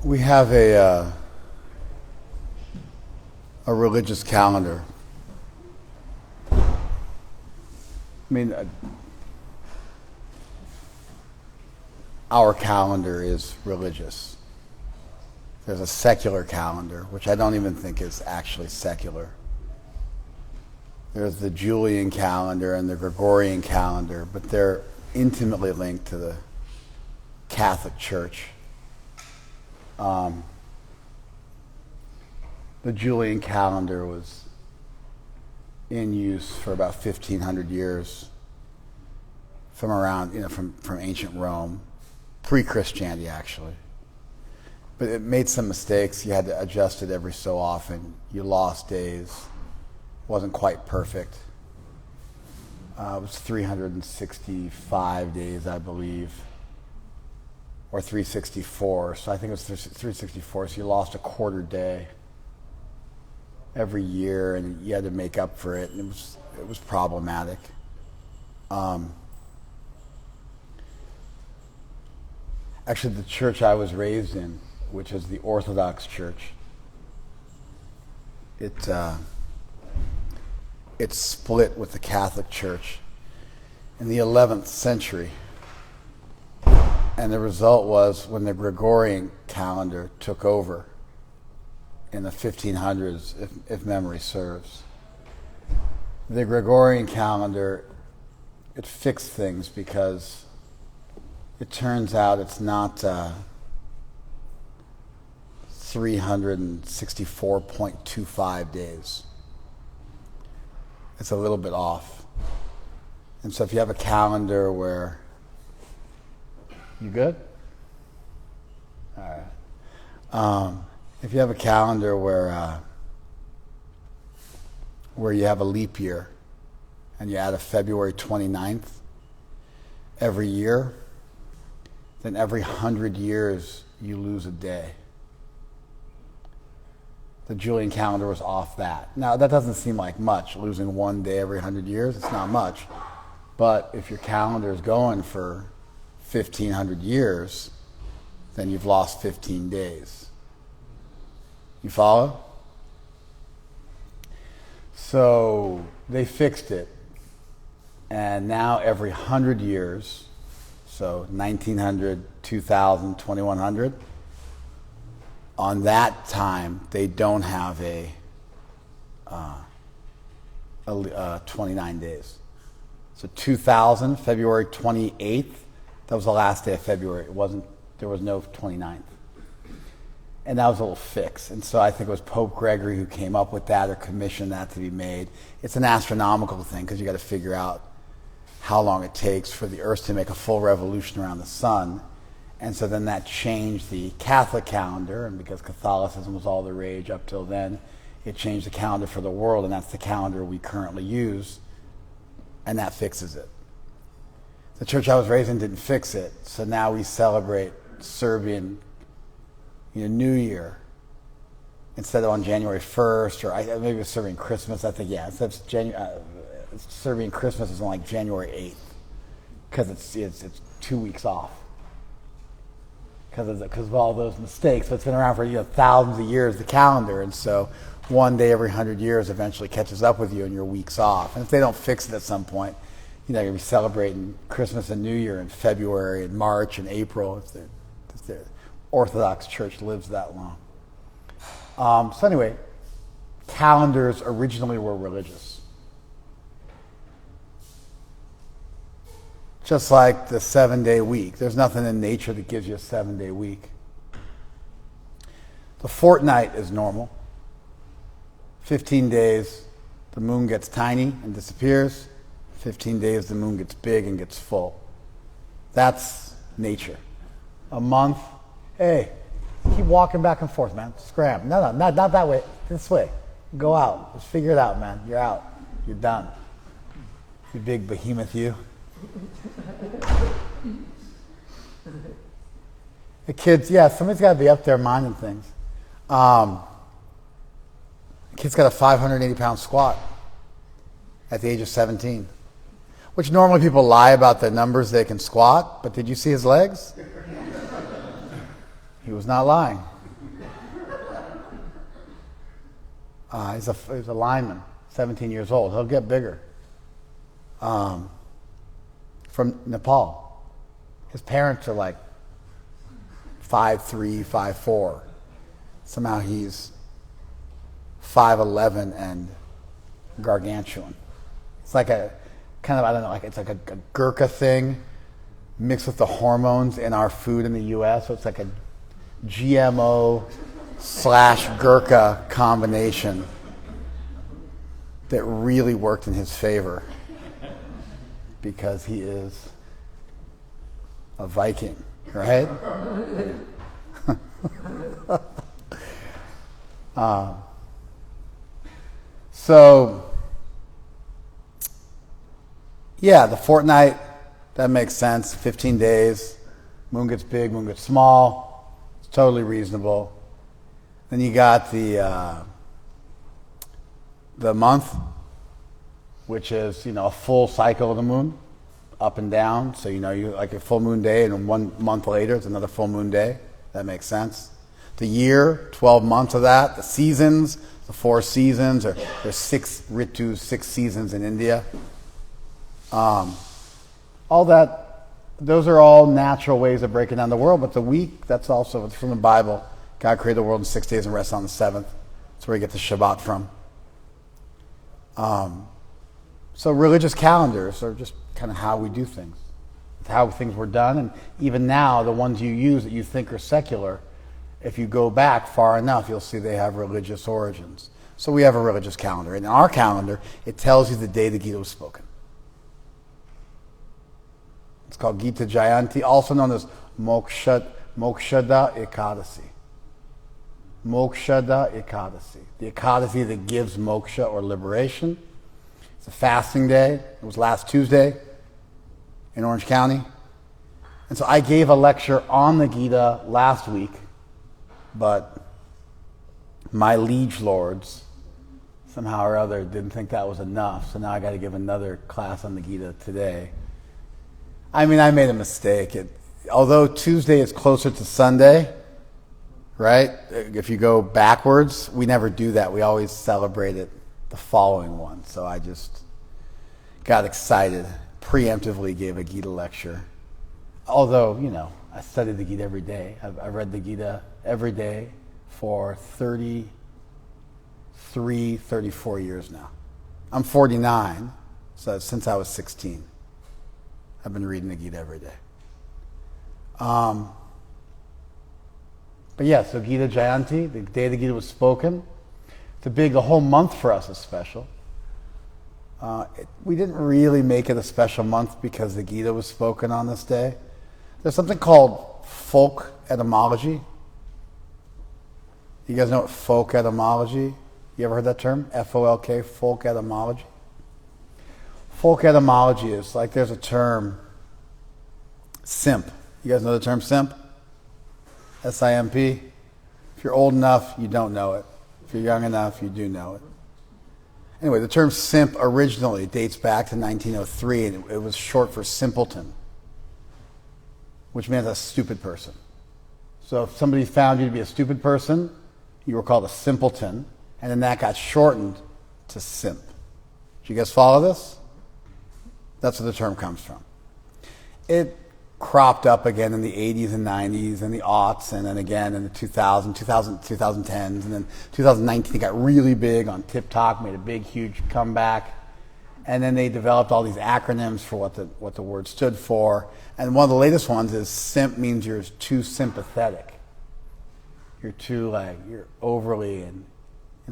We have a religious calendar. I mean, our calendar is religious. There's a secular calendar, which I don't even think is actually secular. There's the Julian calendar and the Gregorian calendar, but they're intimately linked to the Catholic Church. The Julian calendar was in use for about 1,500 years from around, from ancient Rome, pre-Christianity actually. But it made some mistakes. You had to adjust it every so often. You lost days. Wasn't quite perfect. It was 365 days, I believe, or 364. So I think it was 364. So you lost a quarter day every year, and you had to make up for it. And it was problematic. Actually, the church I was raised in, which is the Orthodox Church, it's split with the Catholic Church in the 11th century. And the result was when the Gregorian calendar took over in the 1500s, if memory serves. The Gregorian calendar, it fixed things because it turns out it's not 364.25 days. It's a little bit off. And so if you have a calendar where... You good? All right. If you have a calendar where you have a leap year and you add a February 29th every year, then every 100 years you lose a day. The Julian calendar was off that. Now, that doesn't seem like much, losing one day every 100 years. It's not much. But if your calendar is going for 1,500 years, then you've lost 15 days. You follow? So they fixed it. And now every 100 years, so 1900, 2000, 2100, on that time, they don't have a 29 days. So 2000, February 28th, that was the last day of February. There was no 29th. And that was a little fix. And so I think it was Pope Gregory who came up with that or commissioned that to be made. It's an astronomical thing because you got to figure out how long it takes for the Earth to make a full revolution around the sun. And so then that changed the Catholic calendar, and because Catholicism was all the rage up till then, it changed the calendar for the world, and that's the calendar we currently use, and that fixes it. The church I was raised in didn't fix it, so now we celebrate Serbian New Year instead of on January 1st, or maybe it's Serbian Christmas. I think, yeah, Serbian Christmas is on like January 8th because it's 2 weeks off because of all those mistakes. But it's been around for thousands of years, the calendar, and so one day every 100 years eventually catches up with you and you're weeks off. And if they don't fix it at some point, you're going to be celebrating Christmas and New Year in February and March and April if the Orthodox Church lives that long. So anyway, calendars originally were religious. Just like the 7-day week. There's nothing in nature that gives you a 7-day week. The fortnight is normal. 15 days, the moon gets tiny and disappears. 15 days, the moon gets big and gets full. That's nature. A month, hey, keep walking back and forth, man. Scram. No, not that way. This way. Go out. Just figure it out, man. You're out. You're done. You big behemoth, you. The kids, yeah, somebody's got to be up there minding things. kid's got a 580-pound squat at the age of 17, which normally people lie about the numbers they can squat, but did you see his legs? He was not lying. He's a lineman, 17 years old. He'll get bigger. From Nepal. His parents are like 5'3", 5'4". Somehow he's 5'11" and gargantuan. It's like a kind of, I don't know, like it's like a Gurkha thing mixed with the hormones in our food in the U.S. So it's like a GMO/Gurkha combination that really worked in his favor because he is a Viking, right? So, yeah, the fortnight, that makes sense. 15 days, moon gets big, moon gets small. It's totally reasonable. Then you got the month, which is, a full cycle of the moon, up and down. So, you like a full moon day, and 1 month later, it's another full moon day. That makes sense. The year, 12 months of that. The seasons, the 4 seasons, or there's 6 ritus, 6 seasons in India. All that, those are all natural ways of breaking down the world. But the week, that's also from the Bible. God created the world in 6 days and rested on the 7th. That's where we get the Shabbat from. So religious calendars are just kind of how we do things. It's how things were done. And even now, the ones you use that you think are secular, if you go back far enough, you'll see they have religious origins. So we have a religious calendar. And in our calendar, it tells you the day the Gita was spoken. It's called Gita Jayanti, also known as Mokshada Ekadasi. Mokshada Ekadasi. The Ekadasi that gives moksha or liberation. It's a fasting day. It was last Tuesday in Orange County. And so I gave a lecture on the Gita last week, but my liege lords somehow or other didn't think that was enough. So now I got to give another class on the Gita today. I mean, I made a mistake. Although Tuesday is closer to Sunday, right? If you go backwards, we never do that. We always celebrate it the following one. So I just got excited, preemptively gave a Gita lecture. Although, I studied the Gita every day. I've read the Gita every day for 34 years now. I'm 49, so since I was 16, I've been reading the Gita every day. But yeah, so Gita Jayanti, the day the Gita was spoken, the whole month for us is special. We didn't really make it a special month because the Gita was spoken on this day. There's something called folk etymology. You guys know what folk etymology? You ever heard that term? F-O-L-K, folk etymology? Folk etymology is like there's a term, simp. You guys know the term simp? S-I-M-P? If you're old enough, you don't know it. If you're young enough, you do know it. Anyway, the term simp originally dates back to 1903, and it was short for simpleton, which meant a stupid person. So if somebody found you to be a stupid person, you were called a simpleton, and then that got shortened to simp. Do you guys follow this? That's where the term comes from. It cropped up again in the 80s and 90s and the aughts, and then again in the 2010s, and then 2019 it got really big on TikTok, made a big, huge comeback. And then they developed all these acronyms for what the word stood for. And one of the latest ones is simp means you're too sympathetic. You're too, you're overly, in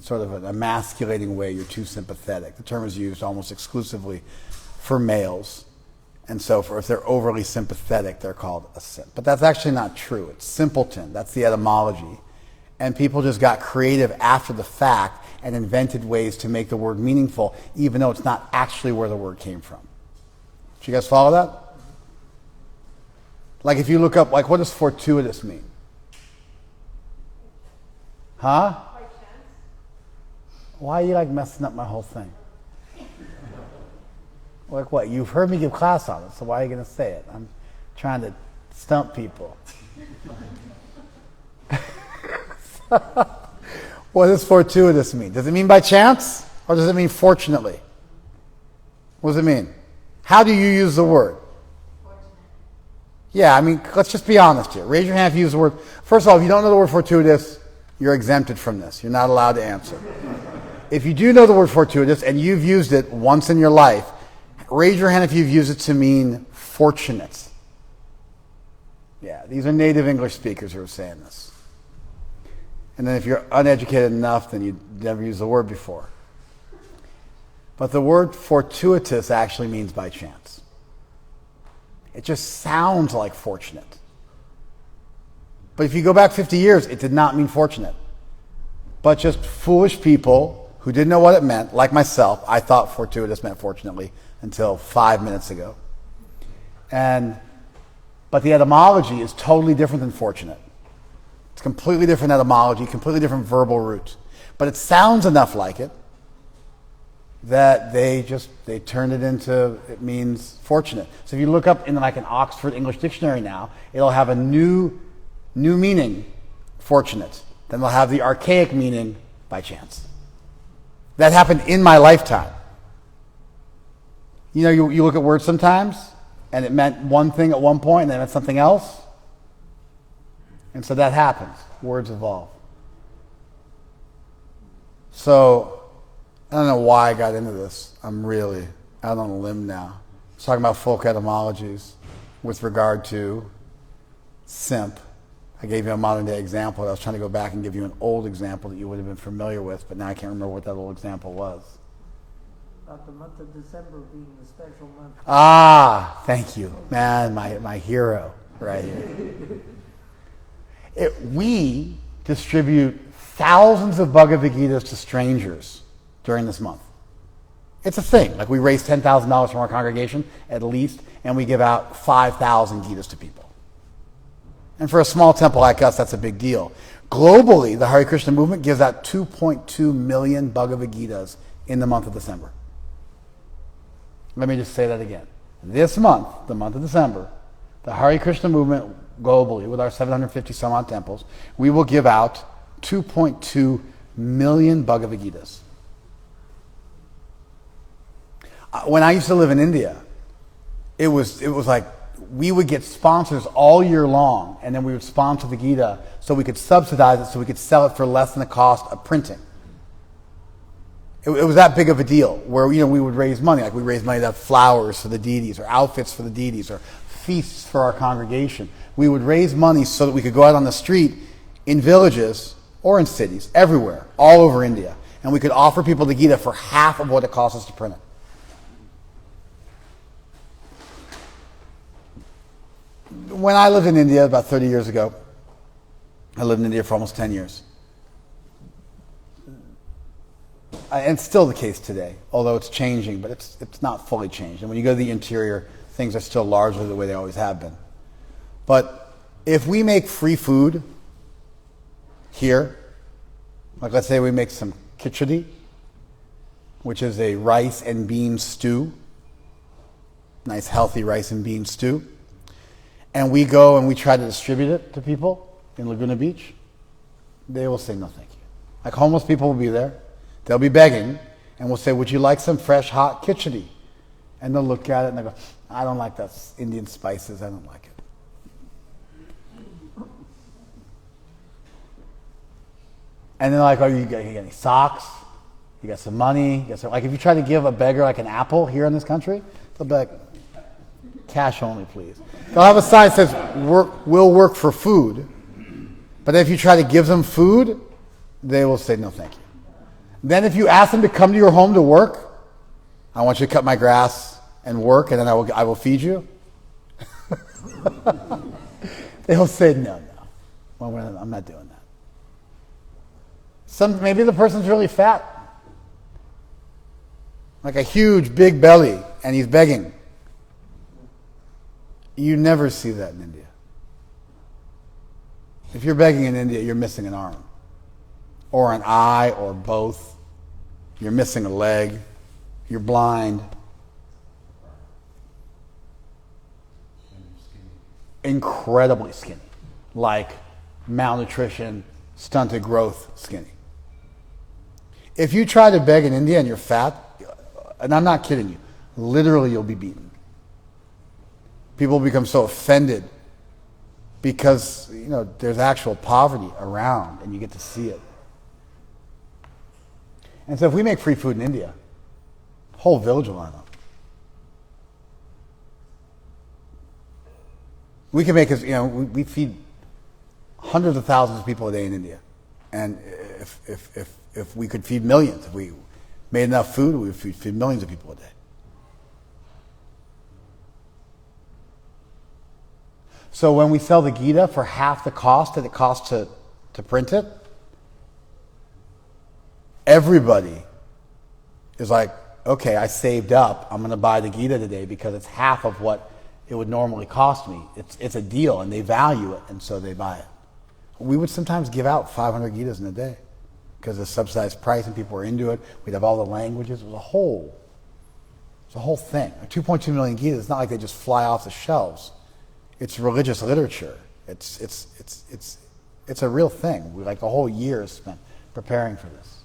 sort of an emasculating way, you're too sympathetic. The term is used almost exclusively for males. And so if they're overly sympathetic, they're called a simp. But that's actually not true. It's simpleton. That's the etymology. And people just got creative after the fact and invented ways to make the word meaningful, even though it's not actually where the word came from. Do you guys follow that? Like if you look up, what does fortuitous mean? Huh? Why are you like messing up my whole thing? Like what? You've heard me give class on it, so why are you going to say it? I'm trying to stump people. What does fortuitous mean? Does it mean by chance, or does it mean fortunately? What does it mean? How do you use the word? Fortunate. Yeah, I mean, let's just be honest here. Raise your hand if you use the word. First of all, if you don't know the word fortuitous, you're exempted from this. You're not allowed to answer. If you do know the word fortuitous and you've used it once in your life, raise your hand if you've used it to mean fortunate. Yeah, these are native English speakers who are saying this. And then if you're uneducated enough, then you've never used the word before. But the word fortuitous actually means by chance. It just sounds like fortunate. But if you go back 50 years, it did not mean fortunate. But just foolish people who didn't know what it meant, like myself, I thought fortuitous meant fortunately until 5 minutes ago. But the etymology is totally different than fortunate. It's completely different etymology, completely different verbal root. But it sounds enough like it that they turned it into, it means fortunate. So if you look up in like an Oxford English dictionary now, it'll have a new meaning, fortunate. Then they'll have the archaic meaning, by chance. That happened in my lifetime. You know, you look at words sometimes, and it meant one thing at one point, and then it meant something else. And so that happens. Words evolve. So, I don't know why I got into this. I'm really out on a limb now. I was talking about folk etymologies with regard to simp. I gave you a modern day example. I was trying to go back and give you an old example that you would have been familiar with, but now I can't remember what that old example was. About the month of December being the special month. Ah, thank you. Man, my hero right here. We distribute thousands of Bhagavad Gitas to strangers during this month. It's a thing. Like we raise $10,000 from our congregation, at least, and we give out 5,000 Gitas to people. And for a small temple like us, that's a big deal. Globally, the Hare Krishna movement gives out 2.2 million Bhagavad Gitas in the month of December. Let me just say that again. This month, the month of December, the Hare Krishna movement globally, with our 750 some odd temples, we will give out 2.2 million Bhagavad Gitas. When I used to live in India, it was like we would get sponsors all year long, and then we would sponsor the Gita so we could subsidize it, so we could sell it for less than the cost of printing. It was that big of a deal, where we would raise money, like we raised money to have flowers for the deities, or outfits for the deities, or feasts for our congregation. We would raise money so that we could go out on the street in villages or in cities, everywhere, all over India, and we could offer people the Gita for half of what it costs us to print it. When I lived in India about 30 years ago, I lived in India for almost 10 years. And it's still the case today, although it's changing, but it's not fully changed. And when you go to the interior, things are still largely the way they always have been. But if we make free food here, like let's say we make some khichdi, which is a rice and bean stew, nice healthy rice and bean stew, and we go and we try to distribute it to people in Laguna Beach, they will say no thank you. Like homeless people will be there. They'll be begging, and we'll say, would you like some fresh, hot khichdi? And they'll look at it and they'll go, I don't like that Indian spices, I don't like it. And then like, oh, you got any socks? You got some money? Like if you try to give a beggar like an apple here in this country, they'll be like, cash only, please. They'll have a sign that says, we'll work for food. But if you try to give them food, they will say, no, thank you. Then if you ask them to come to your home to work, I want you to cut my grass and work, and then I will feed you. They'll say, no. Well, I'm not doing that. Maybe the person's really fat. Like a huge, big belly, and he's begging. You never see that in India. If you're begging in India, you're missing an arm, or an eye, or both. you're missing a leg, you're blind. Incredibly skinny, like malnutrition, stunted growth skinny. If you try to beg in India and you're fat, and I'm not kidding you, literally you'll be beaten. People become so offended because there's actual poverty around and you get to see it. And so if we make free food in India, the whole village will line up. We can make we feed hundreds of thousands of people a day in India, and if we could feed millions, if we made enough food, we would feed millions of people a day. So when we sell the Gita for half the cost that it costs to print it, everybody is like, okay, I saved up. I'm going to buy the Gita today because it's half of what it would normally cost me. It's a deal, and they value it, and so they buy it. We would sometimes give out 500 Gitas in a day because of the subsidized price, and people were into it. We'd have all the languages. It was a whole thing. 2.2 million Gitas. It's not like they just fly off the shelves. It's religious literature. It's a real thing. We the whole year is spent preparing for this.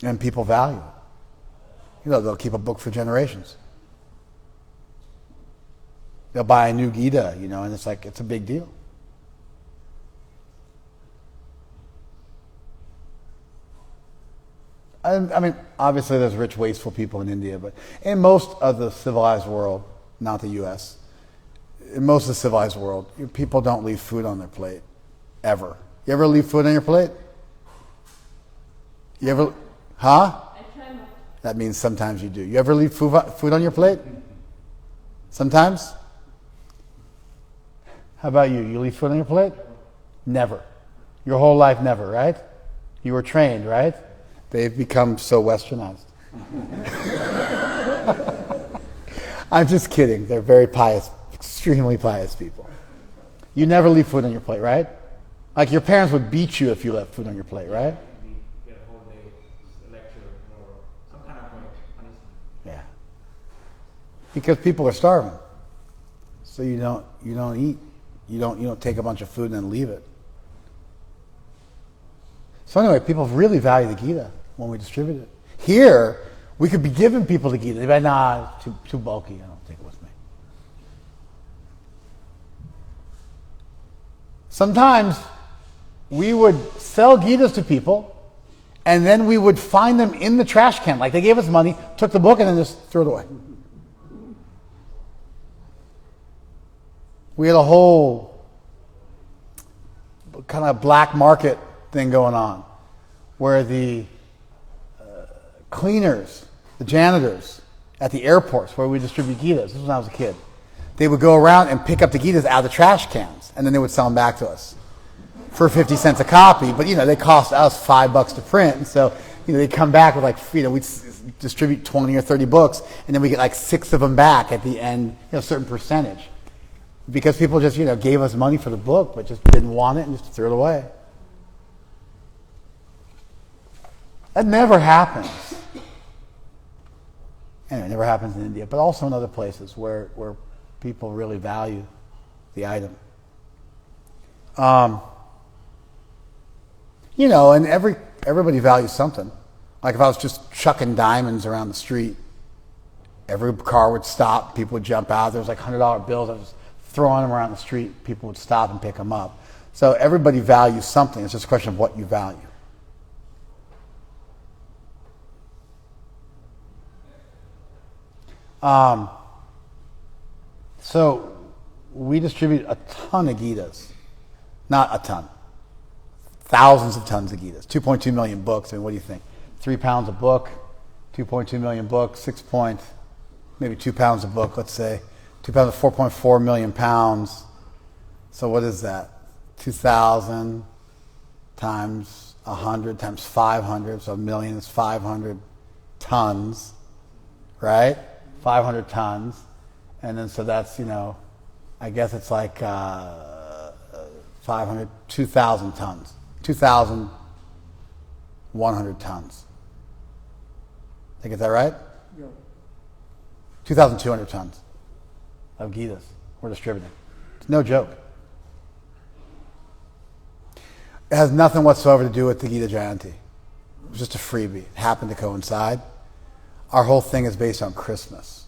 And people value it. They'll keep a book for generations. They'll buy a new Gita, and it's a big deal. I mean, obviously there's rich, wasteful people in India, but in most of the civilized world, not the U.S., in most of the civilized world, people don't leave food on their plate, ever. You ever leave food on your plate? You ever, huh? That means sometimes you do. You ever leave food on your plate? Sometimes? How about you? You leave food on your plate? Never. Your whole life, never, right? You were trained, right? They've become so westernized. I'm just kidding. They're very pious, extremely pious people. You never leave food on your plate, right? Like your parents would beat you if you left food on your plate, right? Yeah. Because people are starving. So you don't eat. You don't take a bunch of food and then leave it. So anyway, people really value the Gita when we distribute it. Here, we could be giving people the Gita. They'd be like, nah, it's too bulky. I don't take it with me. Sometimes we would sell Gitas to people, and then we would find them in the trash can. Like they gave us money, took the book, and then just threw it away. We had a whole kind of black market thing going on where the cleaners, the janitors at the airports where we distribute Gitas, this was when I was a kid, they would go around and pick up the Gitas out of the trash cans, and then they would sell them back to us for 50 cents a copy. But, they cost us $5 to print, and so, they come back with we'd distribute 20 or 30 books, and then we get 6 of them back at the end, a certain percentage. Because people just, gave us money for the book, but just didn't want it and just threw it away. That never happens. Anyway, it never happens in India, but also in other places where people really value the item. And everybody values something. Like if I was just chucking diamonds around the street, every car would stop, people would jump out. There was $100 bills. I was just throwing them around the street. People would stop and pick them up. So everybody values something. It's just a question of what you value. So we distribute a ton of Gitas. Not a ton. Thousands of tons of Gitas. 2.2 million books. I mean, what do you think? 3 pounds a book, 2.2 million books, maybe 2 pounds a book, let's say. 2 pounds of 4.4 million pounds. So what is that? 2,000 times 100 times 500. So a million is 500 tons, right? 500 tons. And then so that's, I guess it's 2,000 tons. 2,100 tons. Did I get that right? Yeah. 2,200 tons of Gitas we're distributing. It's no joke. It has nothing whatsoever to do with the Gita Jayanti. It was just a freebie. It happened to coincide. Our whole thing is based on Christmas.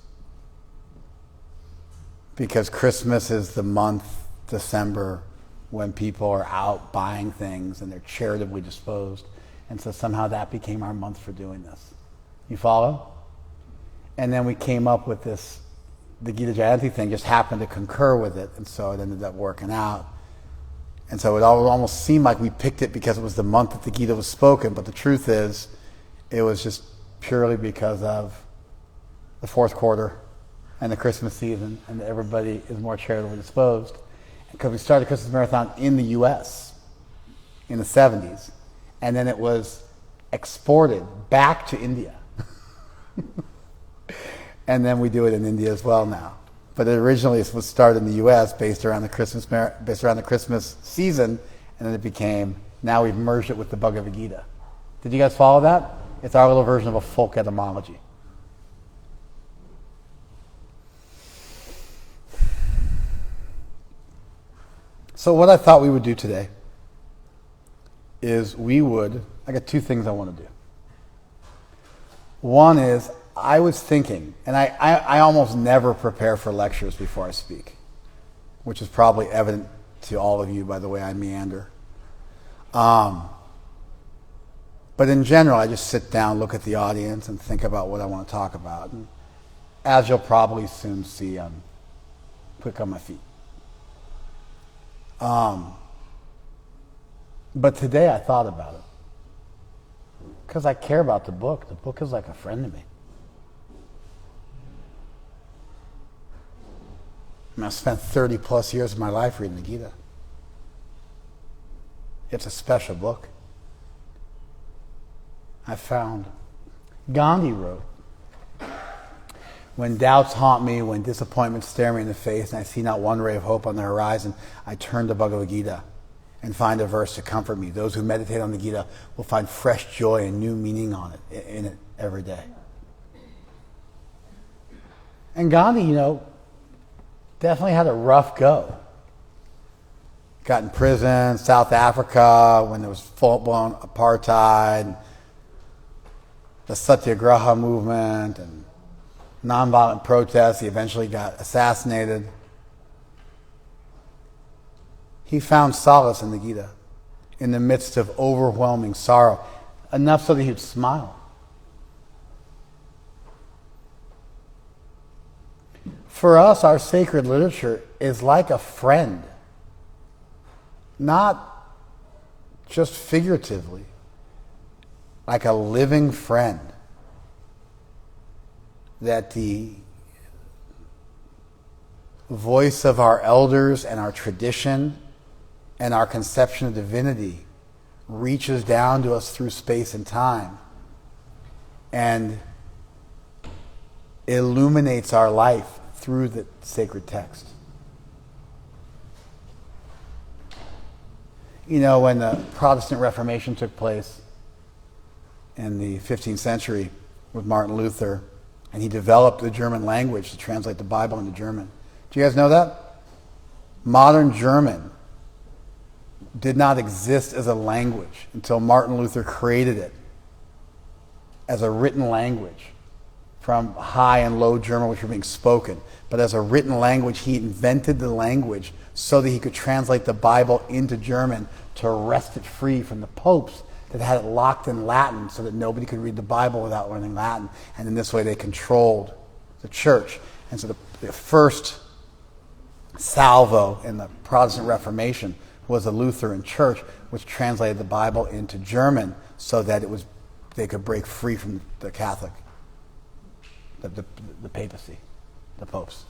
Because Christmas is the month, December, when people are out buying things and they're charitably disposed. And so somehow that became our month for doing this. You follow? And then we came up with this, the Gita Jayanti thing just happened to concur with it, and so it ended up working out. And so it almost seemed like we picked it because it was the month that the Gita was spoken, but the truth is, it was just purely because of the fourth quarter and the Christmas season, and that everybody is more charitably disposed. Because we started the Christmas Marathon in the U.S. in the 70s, and then it was exported back to India. And then we do it in India as well now. But it originally was started in the U.S. based around the Christmas season, and then it became, now we've merged it with the Bhagavad Gita. Did you guys follow that? It's our little version of a folk etymology. So what I thought we would do today is I got two things I want to do. One is, I was thinking, and I almost never prepare for lectures before I speak, which is probably evident to all of you by the way I meander. But in general, I just sit down, look at the audience, and think about what I want to talk about. And as you'll probably soon see, I'm quick on my feet. But today I thought about it. Because I care about the book. The book is like a friend to me. I've spent 30 plus years of my life reading the Gita. It's a special book. I found Gandhi wrote, "When doubts haunt me, when disappointments stare me in the face, and I see not one ray of hope on the horizon, I turn to Bhagavad Gita and find a verse to comfort me. Those who meditate on the Gita will find fresh joy and new meaning in it every day." And Gandhi, definitely had a rough go. Got in prison, South Africa, when there was full-blown apartheid, the Satyagraha movement, and nonviolent protests. He eventually got assassinated. He found solace in the Gita in the midst of overwhelming sorrow, enough so that he would smile. For us, our sacred literature is like a friend, not just figuratively, like a living friend that the voice of our elders and our tradition and our conception of divinity reaches down to us through space and time and illuminates our life through the sacred text. When the Protestant Reformation took place in the 15th century with Martin Luther, and he developed the German language to translate the Bible into German. Do you guys know that? Modern German did not exist as a language until Martin Luther created it as a written language from High and Low German, which were being spoken. But as a written language, he invented the language so that he could translate the Bible into German to wrest it free from the popes that had it locked in Latin so that nobody could read the Bible without learning Latin. And in this way, they controlled the church. And so the first salvo in the Protestant Reformation was the Lutheran Church, which translated the Bible into German so that they could break free from the Catholic, the papacy, the popes.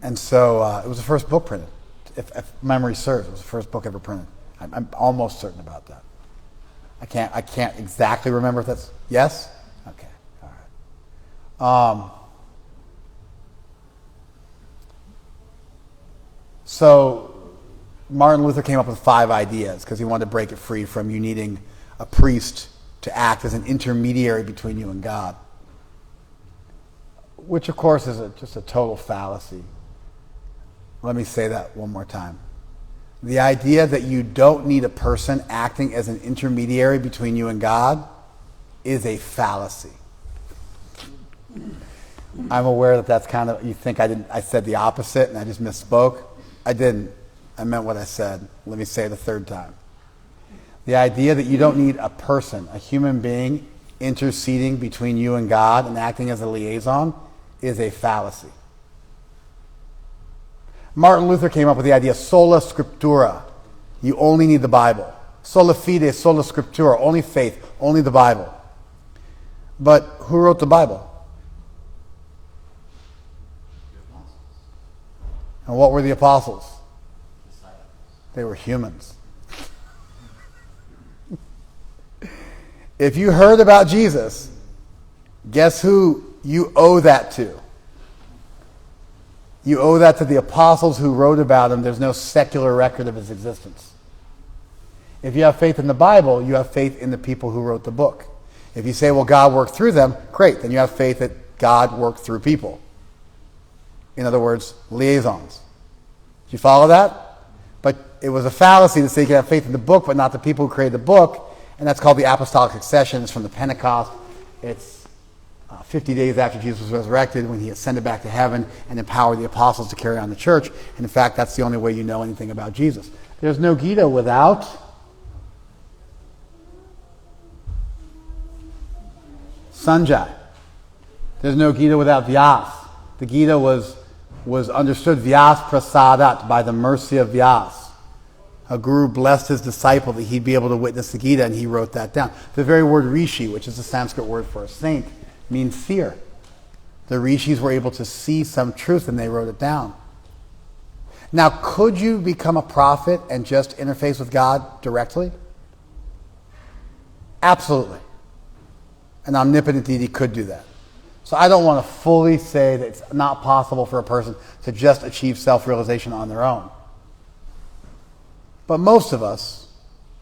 And so it was the first book printed. If memory serves, it was the first book ever printed. I'm almost certain about that. I can't exactly remember if that's yes. Okay, all right. So Martin Luther came up with 5 ideas because he wanted to break it free from you needing a priest to act as an intermediary between you and God, which of course is just a total fallacy. Let me say that one more time. The idea that you don't need a person acting as an intermediary between you and God is a fallacy. I'm aware that that's kind of, you think I said the opposite and I just misspoke. I didn't. I meant what I said. Let me say it a third time. The idea that you don't need a person, a human being, interceding between you and God and acting as a liaison is a fallacy. Martin Luther came up with the idea sola scriptura. You only need the Bible. Sola fide, sola scriptura. Only faith, only the Bible. But who wrote the Bible? And what were the apostles? They were humans. If you heard about Jesus, guess who you owe that to? You owe that to the apostles who wrote about him. There's no secular record of his existence. If you have faith in the Bible, you have faith in the people who wrote the book. If you say, well, God worked through them, great. Then you have faith that God worked through people. In other words, liaisons. Do you follow that? But it was a fallacy to say you can have faith in the book, but not the people who created the book. And that's called the apostolic succession. It's from the Pentecost. It's 50 days after Jesus was resurrected, when he ascended back to heaven and empowered the apostles to carry on the church. And in fact, that's the only way you know anything about Jesus. There's no Gita without Sanjay. There's no Gita without Vyas. The Gita was understood Vyas prasadat, by the mercy of Vyas. A guru blessed his disciple that he'd be able to witness the Gita, and he wrote that down. The very word rishi, which is the Sanskrit word for a saint, means seer. The rishis were able to see some truth and they wrote it down. Now, could you become a prophet and just interface with God directly? Absolutely. An omnipotent deity could do that. So I don't want to fully say that it's not possible for a person to just achieve self-realization on their own. But most of us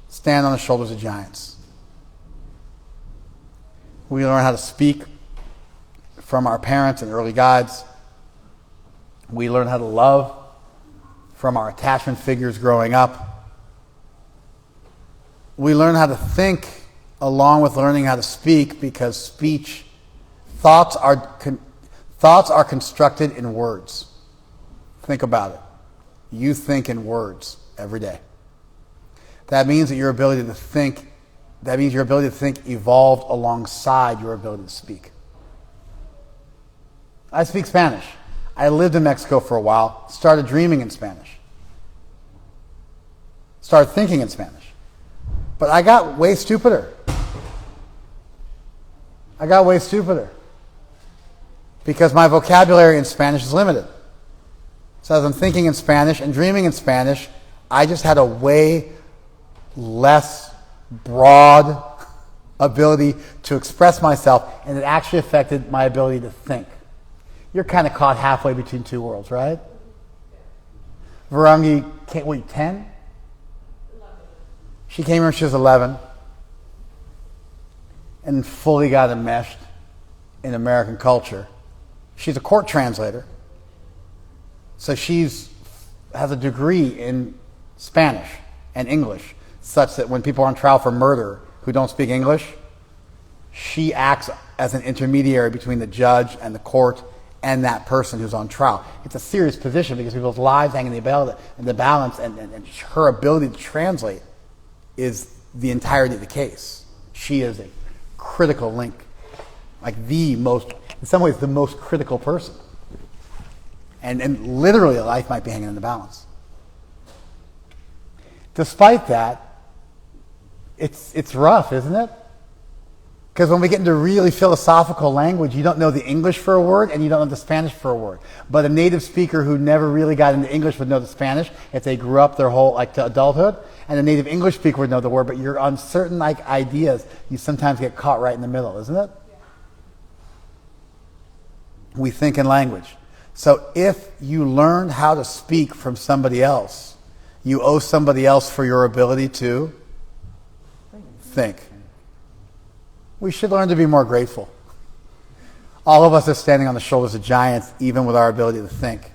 stand on the shoulders of giants. We learn how to speak from our parents and early guides. We learn how to love from our attachment figures growing up. We learn how to think along with learning how to speak, because thoughts are constructed in words. Think about it. You think in words every day. That means that your ability to think evolved alongside your ability to speak. I speak Spanish. I lived in Mexico for a while, started dreaming in Spanish. Started thinking in Spanish. But I got way stupider. Because my vocabulary in Spanish is limited. So as I'm thinking in Spanish and dreaming in Spanish, I just had a way less broad ability to express myself, and it actually affected my ability to think. You're kind of caught halfway between two worlds, right? Varangi, 10? She came here when she was 11 and fully got enmeshed in American culture. She's a court translator. So has a degree in Spanish and English, such that when people are on trial for murder who don't speak English, she acts as an intermediary between the judge and the court and that person who's on trial. It's a serious position because people's lives hang in the balance, and her ability to translate is the entirety of the case. She is a critical link, in some ways, the most critical person. And literally, a life might be hanging in the balance. Despite that, it's rough, isn't it? Because when we get into really philosophical language, you don't know the English for a word and you don't know the Spanish for a word. But a native speaker who never really got into English would know the Spanish if they grew up their whole, to adulthood. And a native English speaker would know the word, but you're on certain ideas, you sometimes get caught right in the middle, isn't it? Yeah. We think in language. So if you learned how to speak from somebody else, You owe somebody else for your ability to think. We should learn to be more grateful. All of us are standing on the shoulders of giants, even with our ability to think.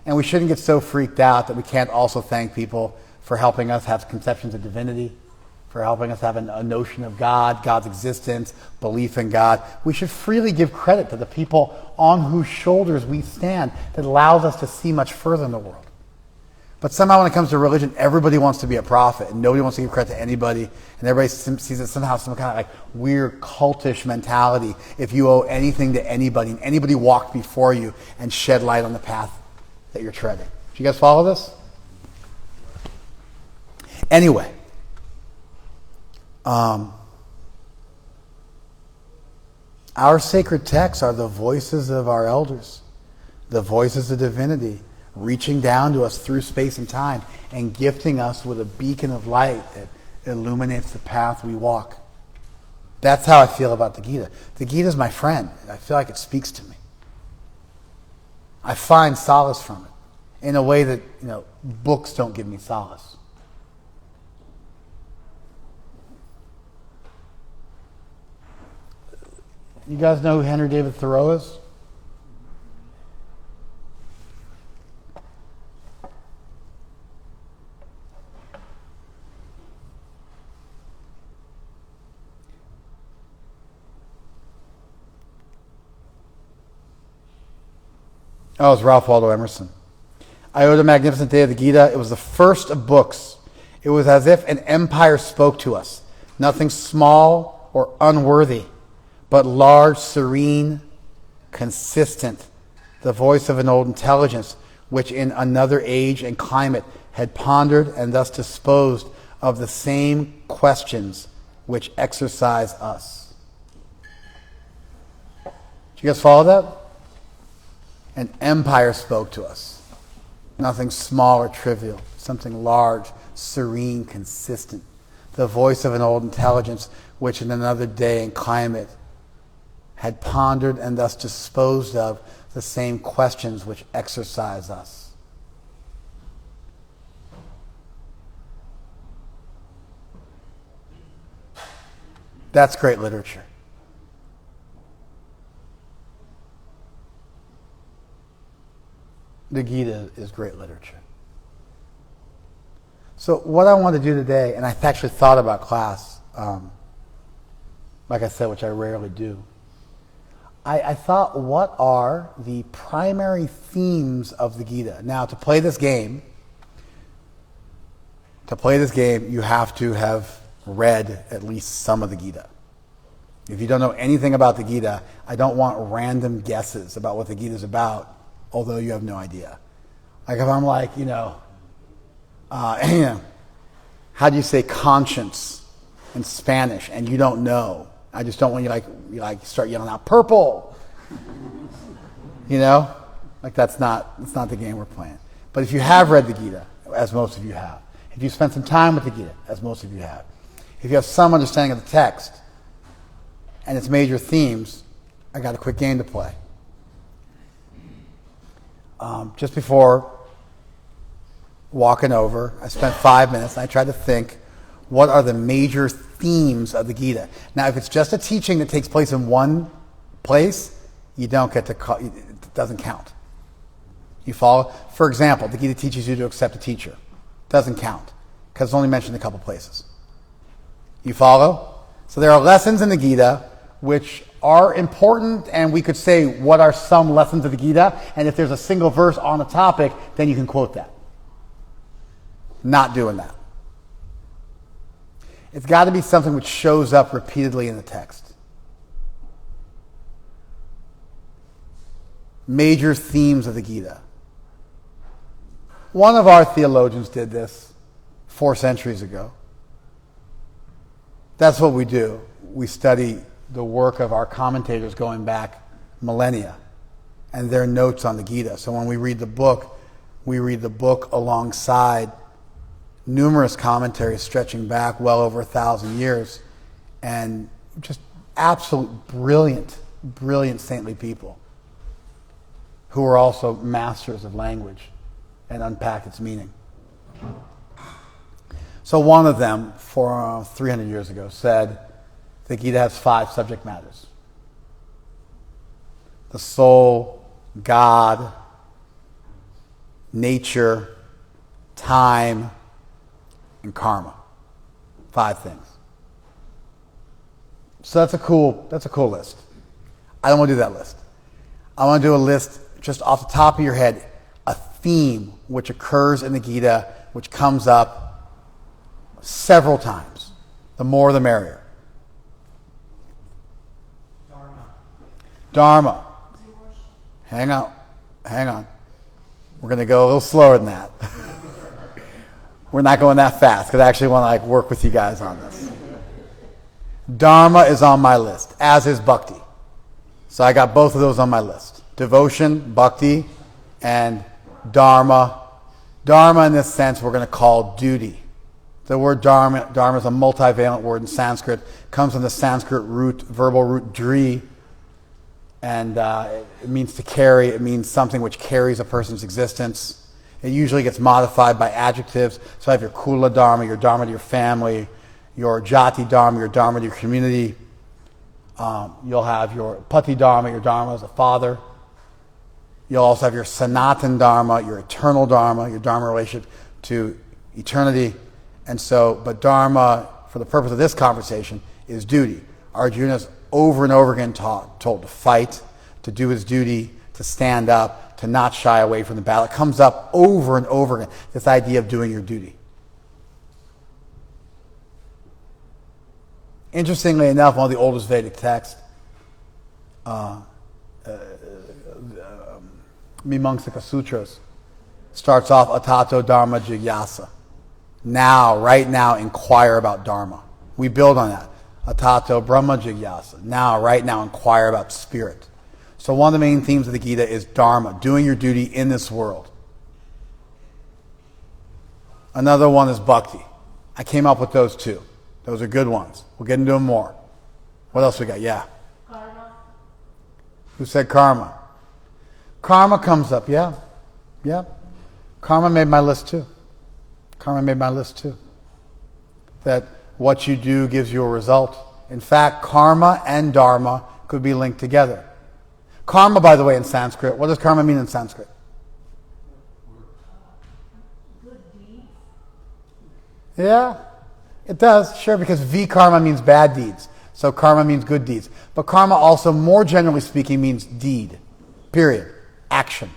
And we shouldn't get so freaked out that we can't also thank people for helping us have conceptions of divinity, for helping us have a notion of God, God's existence, belief in God. We should freely give credit to the people on whose shoulders we stand that allows us to see much further in the world. But somehow when it comes to religion, everybody wants to be a prophet, and nobody wants to give credit to anybody, and everybody sees it somehow some kind of like weird cultish mentality if you owe anything to anybody, and anybody walked before you and shed light on the path that you're treading. Do you guys follow this? Anyway, our sacred texts are the voices of our elders, the voices of divinity, reaching down to us through space and time and gifting us with a beacon of light that illuminates the path we walk. That's how I feel about the Gita. The Gita is my friend. I feel like it speaks to me. I find solace from it in a way that, books don't give me solace. You guys know who Henry David Thoreau is? Oh, it's Ralph Waldo Emerson. I owed a magnificent day of the Gita. It was the first of books. It was as if an empire spoke to us. Nothing small or unworthy, but large, serene, consistent. The voice of an old intelligence, which in another age and climate had pondered and thus disposed of the same questions which exercise us. Do you guys follow that? An empire spoke to us. Nothing small or trivial. Something large, serene, consistent. The voice of an old intelligence, which in another day and climate had pondered and thus disposed of the same questions which exercise us. That's great literature. The Gita is great literature. So what I want to do today, and I've actually thought about class, like I said, which I rarely do. I thought, what are the primary themes of the Gita? Now, to play this game, you have to have read at least some of the Gita. If you don't know anything about the Gita, I don't want random guesses about what the Gita is about, although you have no idea. Like if I'm like, how do you say conscience in Spanish, and you don't know? I just don't want you start yelling out purple. That's not the game we're playing. But if you have read the Gita, as most of you have, if you spent some time with the Gita, as most of you have, if you have some understanding of the text and its major themes, I got a quick game to play. Just before walking over, I spent 5 minutes and I tried to think, what are the major themes of the Gita? Now, if it's just a teaching that takes place in one place, you don't get to call, it doesn't count. You follow? For example, the Gita teaches you to accept a teacher. Doesn't count, because it's only mentioned in a couple places. You follow? So there are lessons in the Gita which are important, and we could say, what are some lessons of the Gita? And if there's a single verse on a topic, then you can quote that. Not doing that. It's got to be something which shows up repeatedly in the text. Major themes of the Gita. One of our theologians did this 4 centuries ago. That's what we do. We study the work of our commentators going back millennia and their notes on the Gita. So when we read the book alongside numerous commentaries stretching back well over 1,000 years, and just absolute brilliant saintly people who are also masters of language and unpack its meaning. So one of them, 300 years ago, said the Gita has 5 subject matters: the soul, God, nature, time, and karma. 5 things. So that's a cool list. I don't want to do that list. I want to do a list just off the top of your head, a theme which occurs in the Gita, which comes up several times. The more the merrier. Dharma. Hang on. We're going to go a little slower than that. We're not going that fast because I actually want to work with you guys on this. Dharma is on my list, as is bhakti. So I got both of those on my list. Devotion, bhakti, and dharma. Dharma in this sense we're going to call duty. The word dharma is a multivalent word in Sanskrit. It comes from the Sanskrit verbal root dri, and it means to carry. It means something which carries a person's existence. It usually gets modified by adjectives. So I have your kula dharma, your dharma to your family, your jati dharma, your dharma to your community. You'll have your pati dharma, your dharma as a father. You'll also have your sanatan dharma, your eternal dharma, your dharma relationship to eternity. And so, but dharma, for the purpose of this conversation, is duty. Arjuna's over and over again told to fight, to do his duty, to stand up, to not shy away from the battle. It comes up over and over again, this idea of doing your duty. Interestingly enough, one of the oldest Vedic texts, Mimamsaka Sutras, starts off Atato Dharma Jigyasa. Now, right now, inquire about Dharma. We build on that. Atato Brahma Jigyasa. Now, right now, inquire about spirit. So one of the main themes of the Gita is Dharma, doing your duty in this world. Another one is Bhakti. I came up with those 2. Those are good ones. We'll get into them more. What else we got? Yeah. Karma. Who said karma? Karma comes up, yeah. Karma made my list too. That what you do gives you a result. In fact, karma and dharma could be linked together. Karma, by the way, in Sanskrit, what does karma mean in Sanskrit? Good deeds. Yeah, it does, sure, because vikarma means bad deeds. So karma means good deeds. But karma also, more generally speaking, means deed. Period. Action.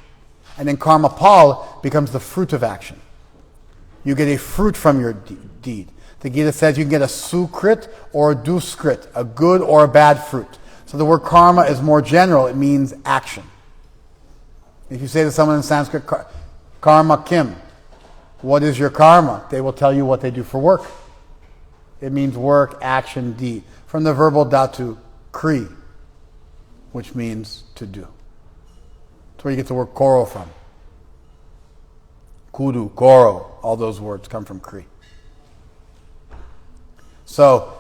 And then karma pal becomes the fruit of action. You get a fruit from your deed. The Gita says you can get a sukrit or a duskrit, a good or a bad fruit. So the word karma is more general. It means action. If you say to someone in Sanskrit, karma kim, what is your karma? They will tell you what they do for work. It means work, action, deed. From the verbal dhatu, kri, which means to do. That's where you get the word koro from. Kudu, goro, all those words come from kri. So,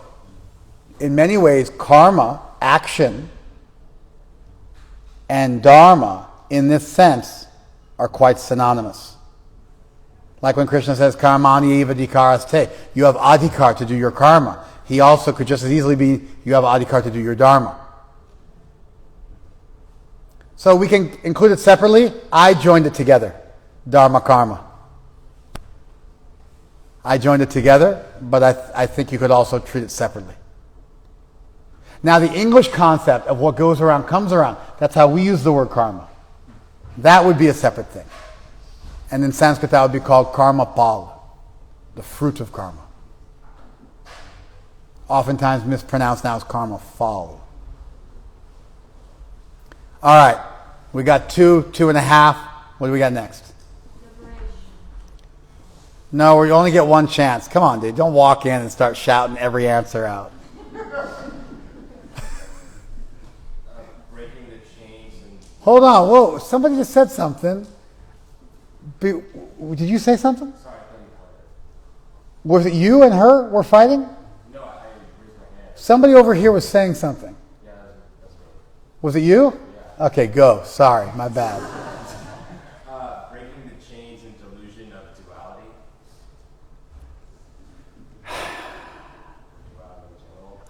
in many ways, karma, action, and dharma, in this sense, are quite synonymous. Like when Krishna says, karmani eva adhikaraste, you have adhikar to do your karma. He also could just as easily be, you have adhikar to do your dharma. So we can include it separately. I joined it together, dharma karma. I joined it together, but I think you could also treat it separately. Now the English concept of what goes around comes around. That's how we use the word karma. That would be a separate thing. And in Sanskrit that would be called karma pal, the fruit of karma. Oftentimes mispronounced now as karma phal. All right, we got 2, 2.5. What do we got next? No, we only get one chance. Come on, dude. Don't walk in and start shouting every answer out. Breaking the chains and... Hold on. Whoa. Somebody just said something. Did you say something? Sorry, I thought you called it. Was it you and her were fighting? No, I raised my hand. Somebody over here was saying something. Yeah, that's me. Was it you? Yeah. Okay, go. Sorry. My bad. Breaking the chains and delusion of duality.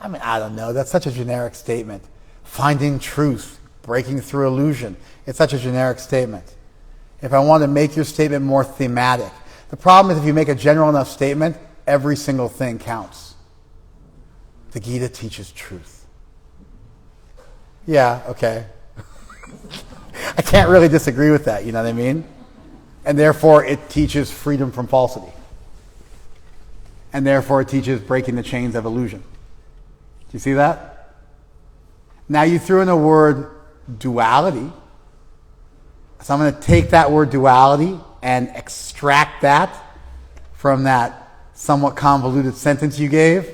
I mean, I don't know. That's such a generic statement. Finding truth, breaking through illusion. It's such a generic statement. If I want to make your statement more thematic, the problem is if you make a general enough statement, every single thing counts. The Gita teaches truth. Yeah, okay. I can't really disagree with that, you know what I mean? And therefore it teaches freedom from falsity. And therefore it teaches breaking the chains of illusion. Do you see that? Now you threw in the word duality. So I'm going to take that word duality and extract that from that somewhat convoluted sentence you gave.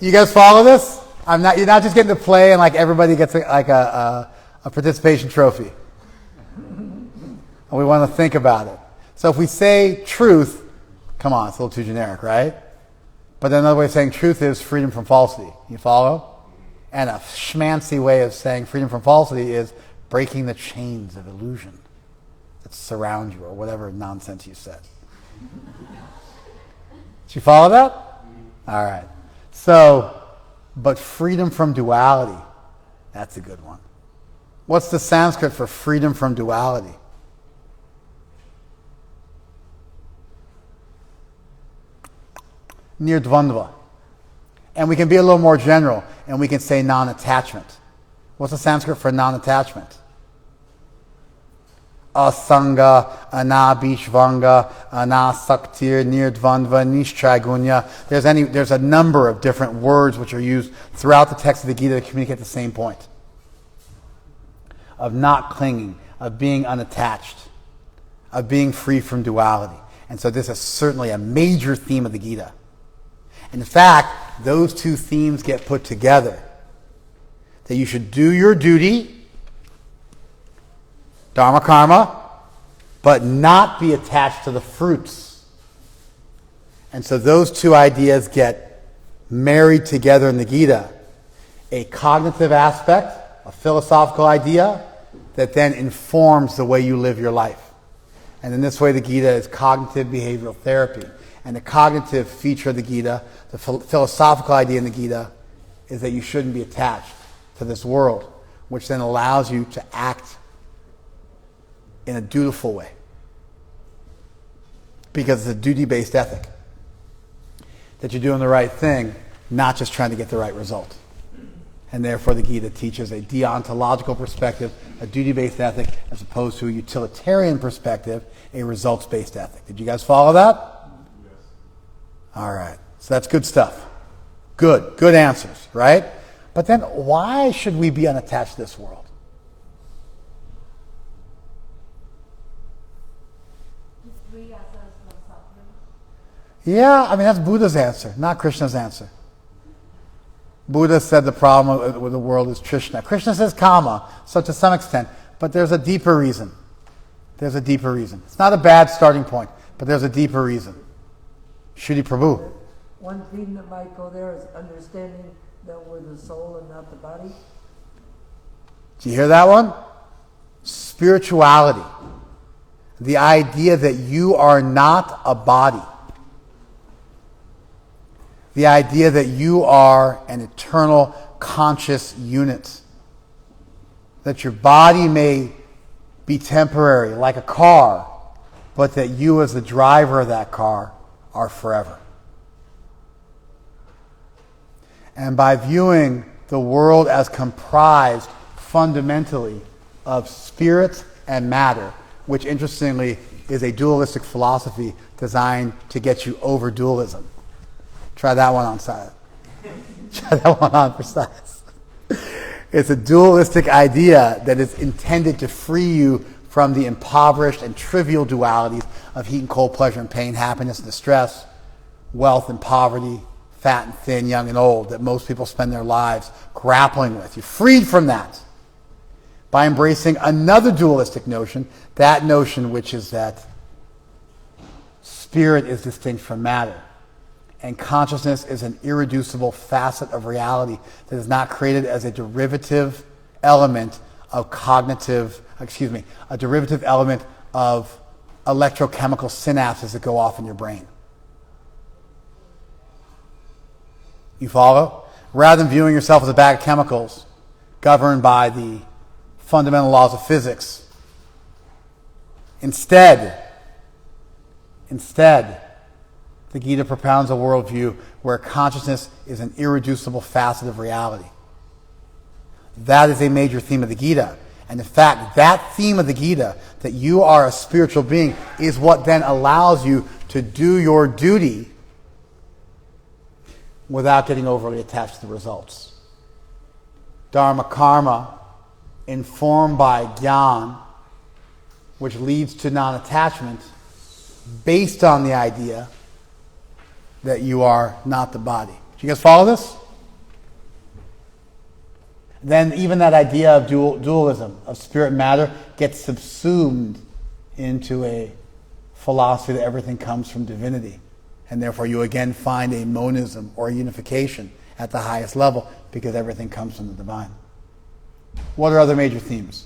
You guys follow this? You're not just getting to play and like everybody gets a participation trophy. And we want to think about it. So if we say truth, come on, it's a little too generic, right? But then another way of saying truth is freedom from falsity. You follow? And a schmancy way of saying freedom from falsity is breaking the chains of illusion that surround you, or whatever nonsense you said. Did you follow that? All right. So, but freedom from duality, that's a good one. What's the Sanskrit for freedom from duality? Nirdvandva. And we can be a little more general, and we can say non-attachment. What's the Sanskrit for non-attachment? Asanga, anabhishvanga, anasaktir, nirdvandva, nishchagunya. There's a number of different words which are used throughout the text of the Gita to communicate the same point. Of not clinging, of being unattached, of being free from duality. And so this is certainly a major theme of the Gita. In fact, those two themes get put together. That you should do your duty, dharma karma, but not be attached to the fruits. And so those two ideas get married together in the Gita. A cognitive aspect, a philosophical idea, that then informs the way you live your life. And in this way the Gita is cognitive behavioral therapy. And the cognitive feature of the Gita, the philosophical idea in the Gita, is that you shouldn't be attached to this world, which then allows you to act in a dutiful way. Because it's a duty-based ethic. That you're doing the right thing, not just trying to get the right result. And therefore the Gita teaches a deontological perspective, a duty-based ethic, as opposed to a utilitarian perspective, a results-based ethic. Did you guys follow that? All right. So that's good stuff. Good answers, right? But then why should we be unattached to this world? Yeah, I mean, that's Buddha's answer, not Krishna's answer. Buddha said the problem with the world is Trishna. Krishna says Kama, so to some extent, but there's a deeper reason. There's a deeper reason. It's not a bad starting point, but there's a deeper reason. Shri Prabhu. One theme that might go there is understanding that we're the soul and not the body. Do you hear that one? Spirituality. The idea that you are not a body. The idea that you are an eternal conscious unit. That your body may be temporary, like a car, but that you as the driver of that car are forever. And by viewing the world as comprised fundamentally of spirit and matter, which interestingly is a dualistic philosophy designed to get you over dualism. Try that one on silent. Try that one on for size. It's a dualistic idea that is intended to free you from the impoverished and trivial dualities of heat and cold, pleasure and pain, happiness and distress, wealth and poverty, fat and thin, young and old, that most people spend their lives grappling with. You're freed from that by embracing another dualistic notion, that notion which is that spirit is distinct from matter. And consciousness is an irreducible facet of reality that is not created as a derivative element of a derivative element of electrochemical synapses that go off in your brain. You follow? Rather than viewing yourself as a bag of chemicals governed by the fundamental laws of physics. Instead, the Gita propounds a worldview where consciousness is an irreducible facet of reality. That is a major theme of the Gita. And in fact, that theme of the Gita, that you are a spiritual being, is what then allows you to do your duty without getting overly attached to the results. Dharma karma, informed by jnana, which leads to non-attachment, based on the idea that you are not the body. Do you guys follow this? Then even that idea of dualism, of spirit and matter, gets subsumed into a philosophy that everything comes from divinity. And therefore you again find a monism or a unification at the highest level because everything comes from the divine. What are other major themes?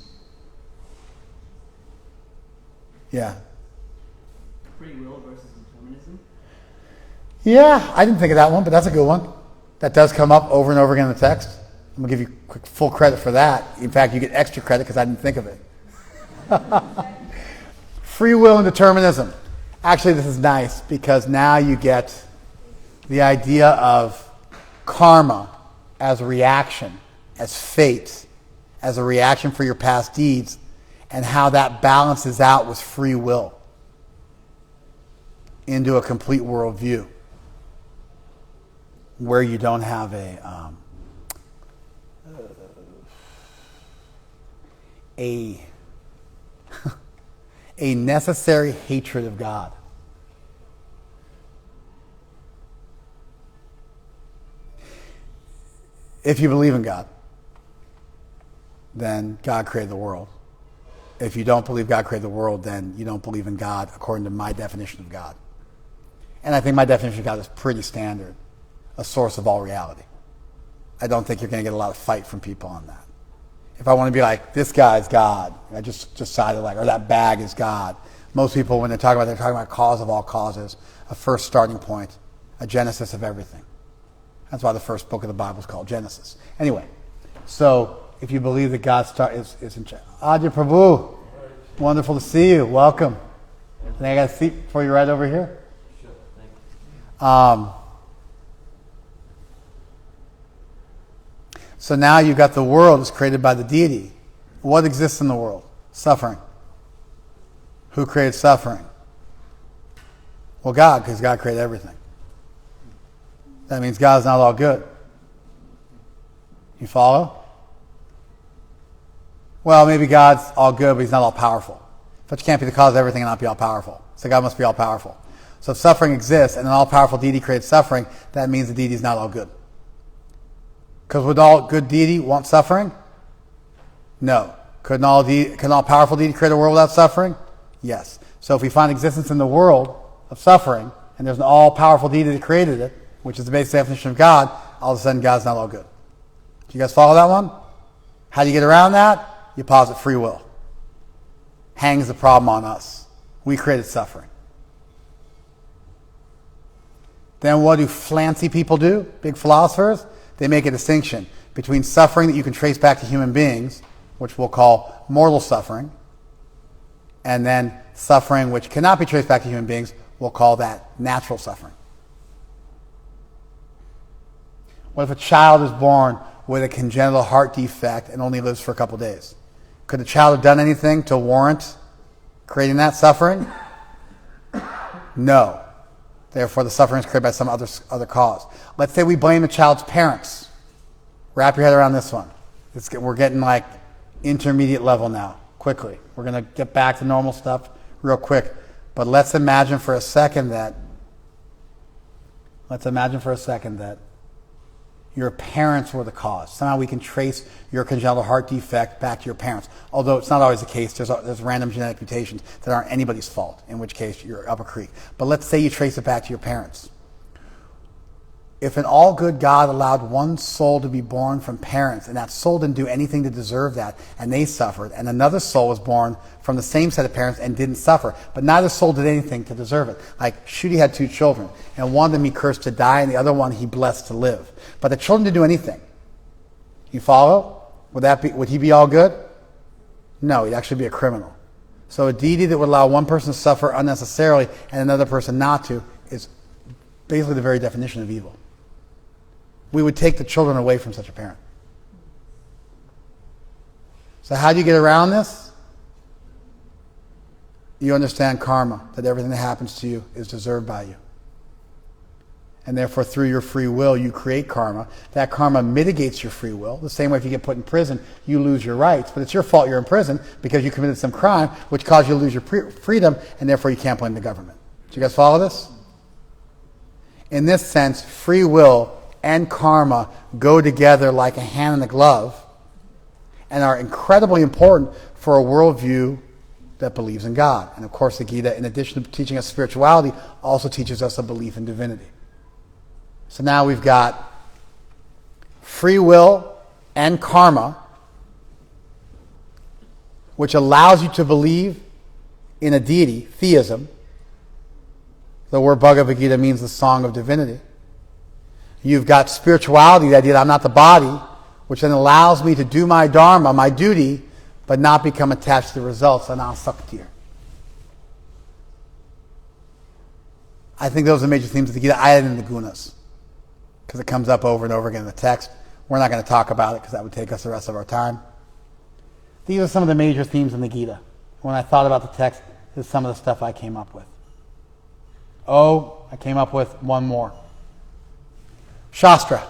Yeah. Free will versus determinism. Yeah, I didn't think of that one, but that's a good one. That does come up over and over again in the text. I'm going to give you full credit for that. In fact, you get extra credit because I didn't think of it. Free will and determinism. Actually, this is nice because now you get the idea of karma as a reaction, as fate, as a reaction for your past deeds, and how that balances out with free will into a complete worldview where you don't have a necessary hatred of God. If you believe in God, then God created the world. If you don't believe God created the world, then you don't believe in God according to my definition of God. And I think my definition of God is pretty standard, a source of all reality. I don't think you're going to get a lot of fight from people on that. If I want to be like, this guy's God, I just decided like, or that bag is God. Most people, when they're talking about cause of all causes, a first starting point, a genesis of everything. That's why the first book of the Bible is called Genesis. Anyway, so if you believe that God is in charge. Adya Prabhu, wonderful to see you. Welcome. I think I got a seat for you right over here. Sure, thank you. So now you've got the world is created by the deity. What exists in the world? Suffering. Who created suffering? Well, God, because God created everything. That means God's not all good. You follow? Well, maybe God's all good, but he's not all powerful. But you can't be the cause of everything and not be all powerful. So God must be all powerful. So if suffering exists and an all powerful deity creates suffering, that means the deity is not all good. Because would all good deity want suffering? No. Can all powerful deity create a world without suffering? Yes. So if we find existence in the world of suffering, and there's an all powerful deity that created it, which is the basic definition of God, all of a sudden God's not all good. Do you guys follow that one? How do you get around that? You posit free will. Hangs the problem on us. We created suffering. Then what do fancy people do? Big philosophers? They make a distinction between suffering that you can trace back to human beings, which we'll call mortal suffering, and then suffering which cannot be traced back to human beings, we'll call that natural suffering. What if a child is born with a congenital heart defect and only lives for a couple days? Could the child have done anything to warrant creating that suffering? No. Therefore, the suffering is created by some other cause. Let's say we blame the child's parents. Wrap your head around this one. We're getting like intermediate level now, quickly. We're going to get back to normal stuff real quick. But let's imagine for a second that your parents were the cause. Somehow we can trace your congenital heart defect back to your parents. Although it's not always the case. There's random genetic mutations that aren't anybody's fault, in which case you're up a creek. But let's say you trace it back to your parents. if an all-good God allowed one soul to be born from parents, and that soul didn't do anything to deserve that, and they suffered, and another soul was born from the same set of parents and didn't suffer, but neither soul did anything to deserve it. Like Shruti had 2 children, and one of them he cursed to die, and the other one he blessed to live. But the children didn't do anything. You follow? Would he be all good? No, he'd actually be a criminal. So a deity that would allow one person to suffer unnecessarily and another person not to is basically the very definition of evil. We would take the children away from such a parent. So how do you get around this? You understand karma, that everything that happens to you is deserved by you. And therefore, through your free will, you create karma. That karma mitigates your free will. The same way if you get put in prison, you lose your rights. But it's your fault you're in prison because you committed some crime which caused you to lose your freedom, and therefore you can't blame the government. Do you guys follow this? In this sense, free will and karma go together like a hand and a glove and are incredibly important for a worldview that believes in God. And of course, the Gita, in addition to teaching us spirituality, also teaches us a belief in divinity. So now we've got free will and karma, which allows you to believe in a deity, theism. The word Bhagavad-gita means the song of divinity. You've got spirituality, the idea that I'm not the body, which then allows me to do my dharma, my duty, but not become attached to the results, anasaktir. I think those are the major themes of the Gita. I added in the gunas, because it comes up over and over again in the text. We're not going to talk about it, because that would take us the rest of our time. These are some of the major themes in the Gita. When I thought about the text, this is some of the stuff I came up with. I came up with one more. Shastra,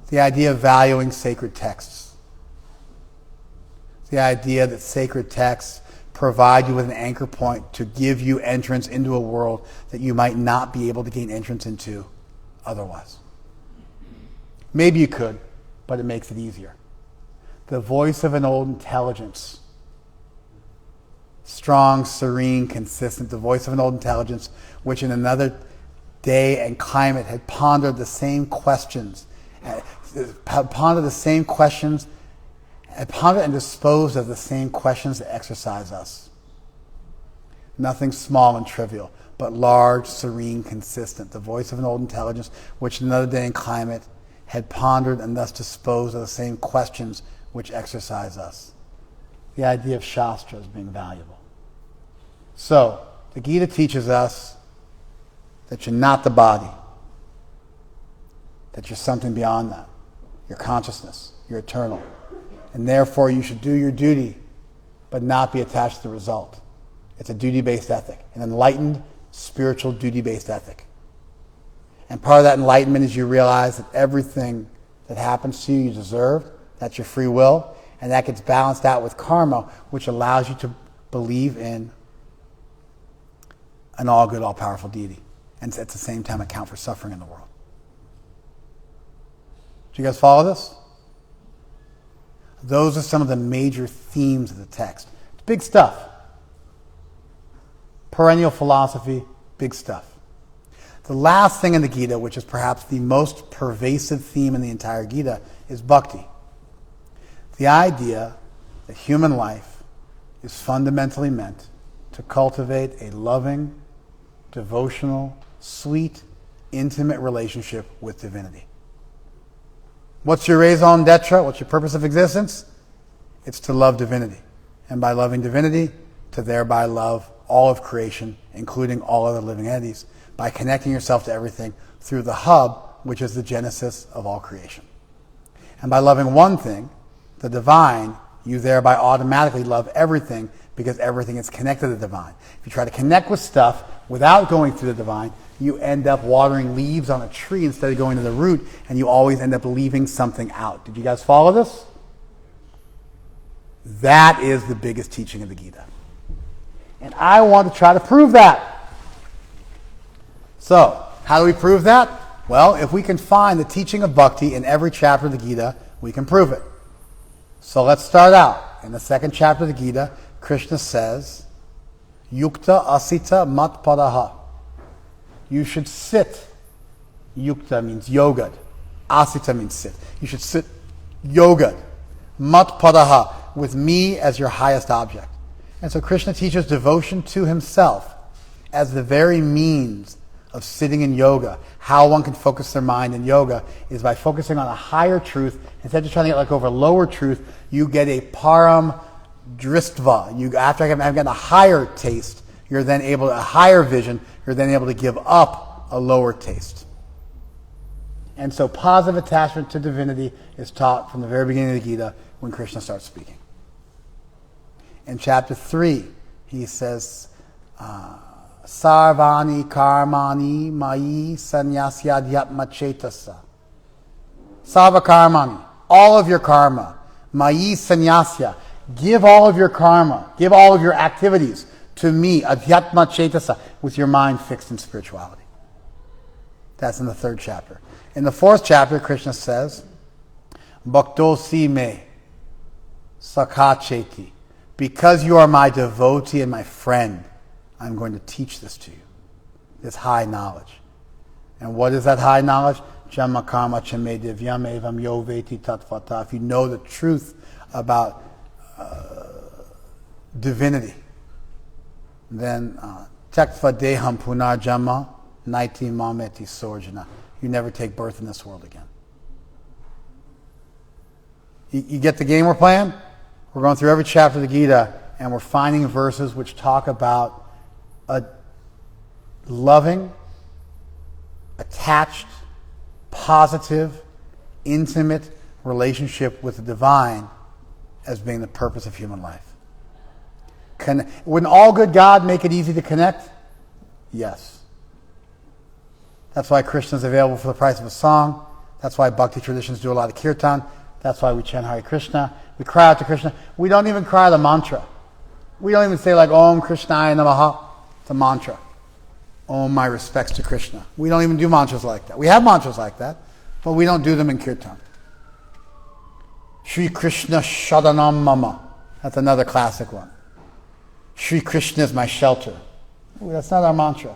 the idea of valuing sacred texts. The idea that sacred texts provide you with an anchor point to give you entrance into a world that you might not be able to gain entrance into otherwise. Maybe you could, but it makes it easier. The voice of an old intelligence. Strong, serene, consistent. The voice of an old intelligence which in another day and climate had pondered the same questions, had pondered and disposed of the same questions that exercise us. Nothing small and trivial, but large, serene, consistent. The voice of an old intelligence which in another day and climate had pondered and thus disposed of the same questions which exercise us. The idea of Shastra as being valuable. So, the Gita teaches us that you're not the body, that you're something beyond that. You're consciousness, you're eternal. And therefore you should do your duty, but not be attached to the result. It's a duty-based ethic, an enlightened, spiritual duty-based ethic. And part of that enlightenment is you realize that everything that happens to you, you deserve. That's your free will. And that gets balanced out with karma, which allows you to believe in an all-good, all-powerful deity. And at the same time account for suffering in the world. Do you guys follow this? Those are some of the major themes of the text. It's big stuff. Perennial philosophy, big stuff. The last thing in the Gita, which is perhaps the most pervasive theme in the entire Gita, is bhakti. The idea that human life is fundamentally meant to cultivate a loving, devotional, sweet, intimate relationship with divinity. What's your raison d'etre? What's your purpose of existence? It's to love divinity. And by loving divinity, to thereby love all of creation, including all other living entities, by connecting yourself to everything through the hub, which is the genesis of all creation. And by loving one thing, the divine, you thereby automatically love everything because everything is connected to the divine. If you try to connect with stuff without going through the divine, you end up watering leaves on a tree instead of going to the root, and you always end up leaving something out. Did you guys follow this? That is the biggest teaching of the Gita. And I want to try to prove that. So, how do we prove that? Well, if we can find the teaching of bhakti in every chapter of the Gita, we can prove it. So let's start out. In the second chapter of the Gita, Krishna says, Yukta asita mat padaha. You should sit Yukta means yoga. Asita means sit. You should sit yoga. Mat padaha, with me as your highest object. And so Krishna teaches devotion to himself as the very means of sitting in yoga. How one can focus their mind in yoga is by focusing on a higher truth. Instead of trying to get like over lower truth, you get a param dristva. After having gotten a higher taste, you're then able to, a higher vision, you're then able to give up a lower taste. And so positive attachment to divinity is taught from the very beginning of the Gita when Krishna starts speaking. In chapter 3, he says, Sarvani karmani mayi sannyasyadyatma chetasa. Sarva karmani, all of your karma. Mayi sannyasya, give all of your karma, give all of your activities to me, adhyatma chetasa, with your mind fixed in spirituality. That's in the 3rd chapter. In the 4th chapter, Krishna says, Bhaktosi me sakacheti. Because you are my devotee and my friend, I'm going to teach this to you. This high knowledge. And what is that high knowledge? Jamma karma chame divyam evam yo veti tatvata. If you know the truth about divinity, then tektva deham punar jamma naiti mameti sorjana. You never take birth in this world again. You get the game we're playing? We're going through every chapter of the Gita, and we're finding verses which talk about a loving, attached, positive, intimate relationship with the divine as being the purpose of human life. Wouldn't all good God make it easy to connect? Yes. That's why Krishna is available for the price of a song. That's why bhakti traditions do a lot of kirtan. That's why we chant Hare Krishna. We cry out to Krishna. We don't even cry the mantra. We don't even say like Om Krishnaya Namaha. It's a mantra. Om, my respects to Krishna. We don't even do mantras like that. We have mantras like that, but we don't do them in kirtan. Shri Krishna Shadanam Mama. That's another classic one. Shri Krishna is my shelter. Ooh, that's not our mantra.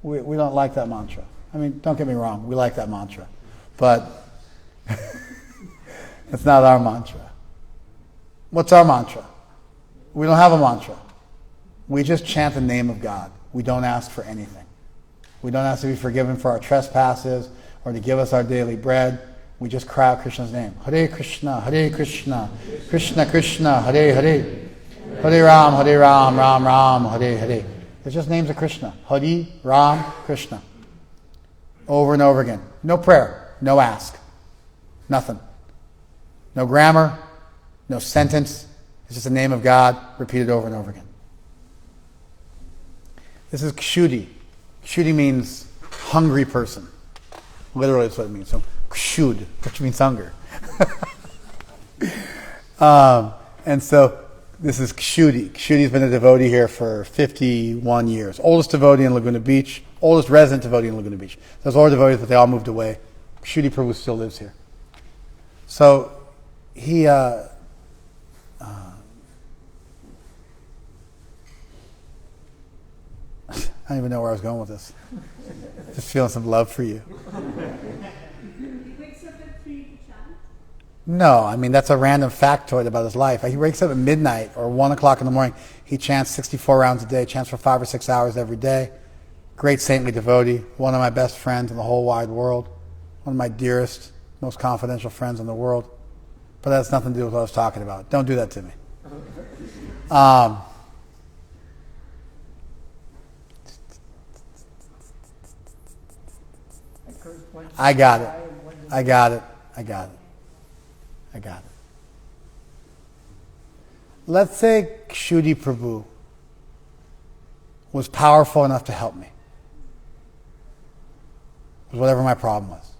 We don't like that mantra. I mean, don't get me wrong. We like that mantra. But it's not our mantra. What's our mantra? We don't have a mantra. We just chant the name of God. We don't ask for anything. We don't ask to be forgiven for our trespasses or to give us our daily bread. We just cry out Krishna's name. Hare Krishna, Krishna Krishna, Hare Hare. Hare Ram, Ram Ram, Hare Hare. It's just names of Krishna. Hare, Ram, Krishna. Over and over again. No prayer, no ask. Nothing. No grammar, no sentence. It's just the name of God repeated over and over again. This is Kshuddhi. Kshuddhi means hungry person. Literally that's what it means. So Kshud, which means hunger. And so this is Kshuddhi. Kshuddhi's been a devotee here for 51 years. Oldest devotee in Laguna Beach. Oldest resident devotee in Laguna Beach. There's all devotees, but they all moved away. Kshuddhi Prabhu still lives here. So he... I don't even know where I was going with this. Just feeling some love for you. He wakes up at 3 to chant? No, I mean, that's a random factoid about his life. He wakes up at midnight or 1 o'clock in the morning. He chants 64 rounds a day, chants for 5 or 6 hours every day. Great saintly devotee, one of my best friends in the whole wide world, one of my dearest, most confidential friends in the world. But that has nothing to do with what I was talking about. Don't do that to me. I got it. Let's say Kshuddhi Prabhu was powerful enough to help me. With whatever my problem was.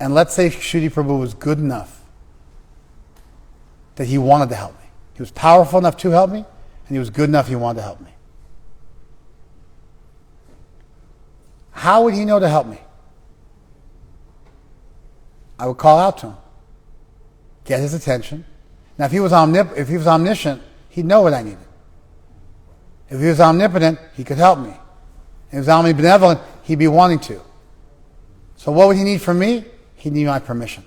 And let's say Kshuddhi Prabhu was good enough that he wanted to help me. He was powerful enough to help me, and he was good enough he wanted to help me. How would he know to help me? I would call out to him, get his attention. Now, if he was omniscient, he'd know what I needed. If he was omnipotent, he could help me. If he was omnibenevolent, he'd be wanting to. So what would he need from me? He'd need my permission.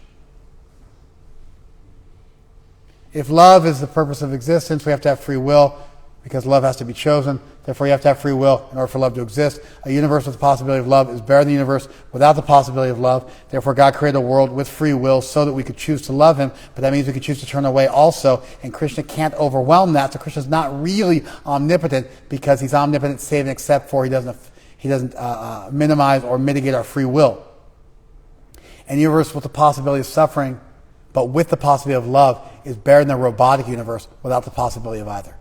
If love is the purpose of existence, we have to have free will, because love has to be chosen. Therefore, you have to have free will in order for love to exist. A universe with the possibility of love is better than a universe without the possibility of love. Therefore, God created a world with free will so that we could choose to love him, but that means we could choose to turn away also, and Krishna can't overwhelm that. So Krishna's not really omnipotent, because he's omnipotent save and except for he doesn't minimize or mitigate our free will. An universe with the possibility of suffering, but with the possibility of love, is better than a robotic universe without the possibility of either.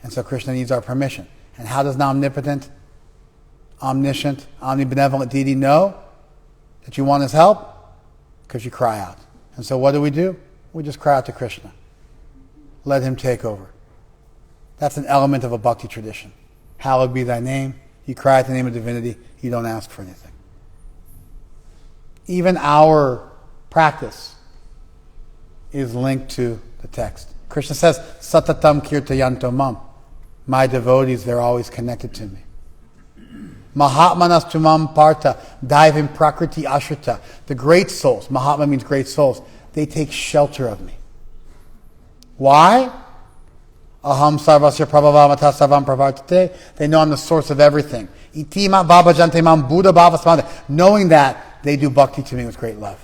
And so Krishna needs our permission. And how does an omnipotent, omniscient, omnibenevolent deity know that you want his help? Because you cry out. And so what do? We just cry out to Krishna. Let him take over. That's an element of a bhakti tradition. Hallowed be thy name. You cry out the name of divinity. You don't ask for anything. Even our practice is linked to the text. Krishna says, Satatam kirtayanto mam. My devotees, they're always connected to me. Mahatmanas tumam parta, daivim prakriti ashrita. The great souls, Mahatma means great souls, they take shelter of me. Why? Aham sarvasya prabhavamata sarvam pravartate. They know I'm the source of everything. Itima babajante mam buddha bhavasmanda. Knowing that, they do bhakti to me with great love.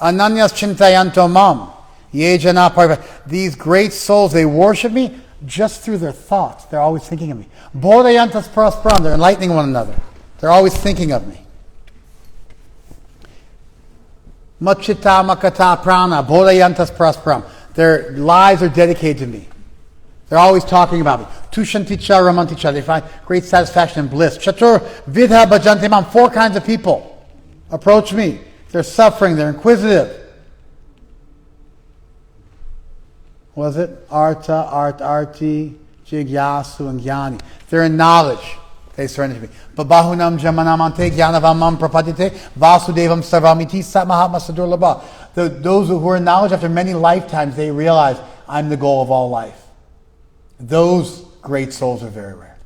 Ananyas chintayanto mam. Yejana parva. These great souls, they worship me just through their thoughts. They're always thinking of me. Bodhayantas paraspram. They're enlightening one another. They're always thinking of me. Machita makata prana. Bodhayantas paraspram. Their lives are dedicated to me. They're always talking about me. Tushanticha ramanticha. They find great satisfaction and bliss. Chatur vidha bhajante mam. 4 kinds of people approach me. They're suffering. They're inquisitive. Was it? Arti, Jigyasu, and Jnani. They're in knowledge. They surrender to me. Babahunam jamanamante jnanavamam prapadite vasudevam sarvamiti sat mahatma sadurlabha. Those who are in knowledge after many lifetimes, they realize I'm the goal of all life. Those great souls are very rare.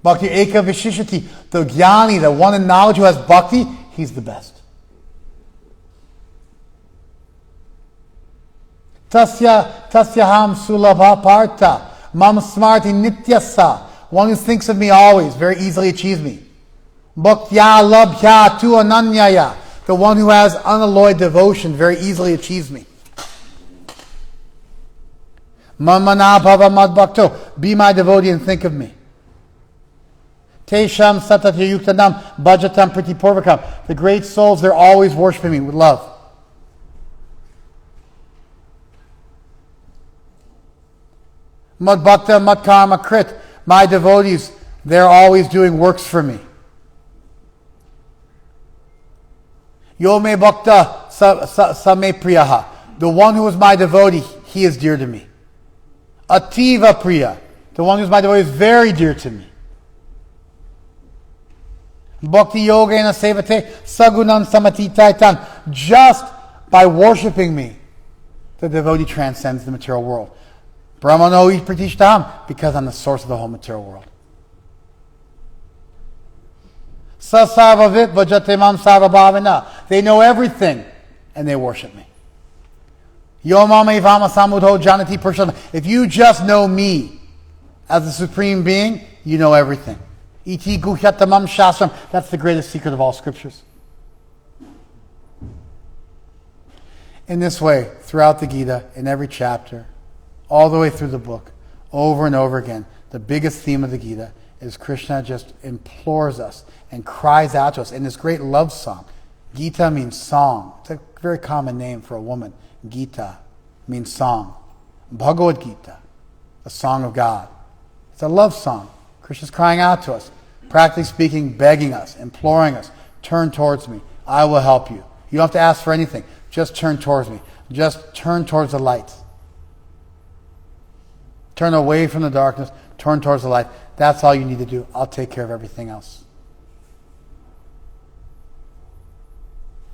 Bhakti eka vishishati. The jnani, the one in knowledge who has bhakti, he's the best. Tasyaham sulabha parta mam smarti nityasa. One who thinks of me always, very easily achieves me. Bhaktya labhya tu ananyaya. The one who has unalloyed devotion very easily achieves me. Mamana bhava mad bhakto. Be my devotee and think of me. Tesham satatya yuktanam bhajatam priti purvakam. The great souls, they're always worshiping me with love. Mad bhakta mad karma krit. My devotees, they're always doing works for me. Yo me bhakta sa me priyaha. The one who is my devotee, he is dear to me. Ativa priya. The one who is my devotee is very dear to me. Bhakti yogena sevate sagunan samatitaitan. Just by worshiping me, the devotee transcends the material world. Brahmano pratishtam, because I'm the source of the whole material world. Sasarvavit vajatemam sarvabhavina. They know everything and they worship me. Yomame vama samudho janati prashadam. If you just know me as the Supreme Being, you know everything. Iti guhyatamam shastram. That's the greatest secret of all scriptures. In this way, throughout the Gita, in every chapter, all the way through the book, over and over again, the biggest theme of the Gita is Krishna just implores us and cries out to us in this great love song. Gita means song. It's a very common name for a woman. Gita means song. Bhagavadgita, a song of God. It's a love song. Krishna's crying out to us, practically speaking, begging us, imploring us, turn towards me. I will help you. You don't have to ask for anything. Just turn towards me. Just turn towards the light. Turn away from the darkness. Turn towards the light. That's all you need to do. I'll take care of everything else.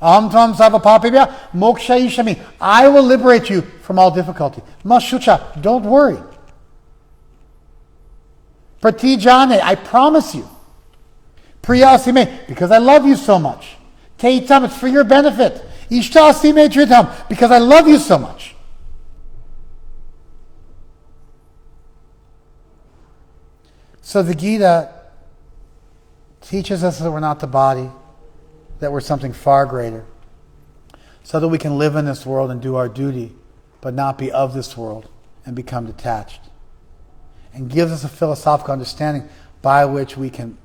Aham tvam sarva papibhya mokshayishami. I will liberate you from all difficulty. Mashucha, don't worry. Pratijane, I promise you. Priyasime, because I love you so much. Teitam, it's for your benefit. Ishtasime tritam, because I love you so much. So the Gita teaches us that we're not the body, that we're something far greater, so that we can live in this world and do our duty, but not be of this world and become detached. And gives us a philosophical understanding by which we can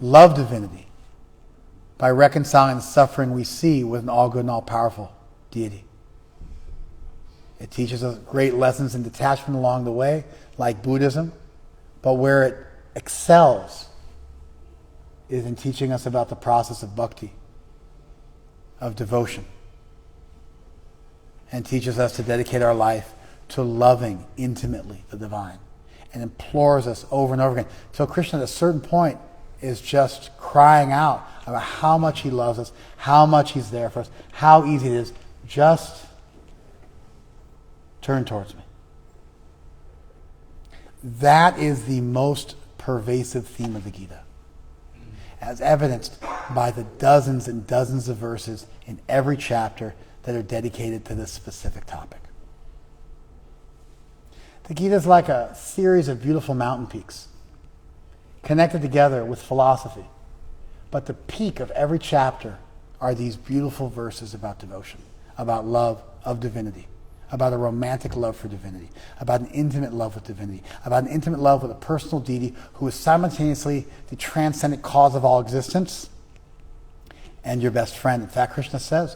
love divinity, by reconciling the suffering we see with an all-good and all-powerful deity. It teaches us great lessons in detachment along the way, like Buddhism, but where it excels is in teaching us about the process of bhakti, of devotion, and teaches us to dedicate our life to loving intimately the divine, and implores us over and over again till Krishna at a certain point is just crying out about how much he loves us, how much he's there for us, how easy it is. Just turn towards me. That is the most pervasive theme of the Gita, as evidenced by the dozens and dozens of verses in every chapter that are dedicated to this specific topic. The Gita is like a series of beautiful mountain peaks, connected together with philosophy. But the peak of every chapter are these beautiful verses about devotion, about love of divinity, about a romantic love for divinity, about an intimate love with divinity, about an intimate love with a personal deity who is simultaneously the transcendent cause of all existence and your best friend. In fact, Krishna says,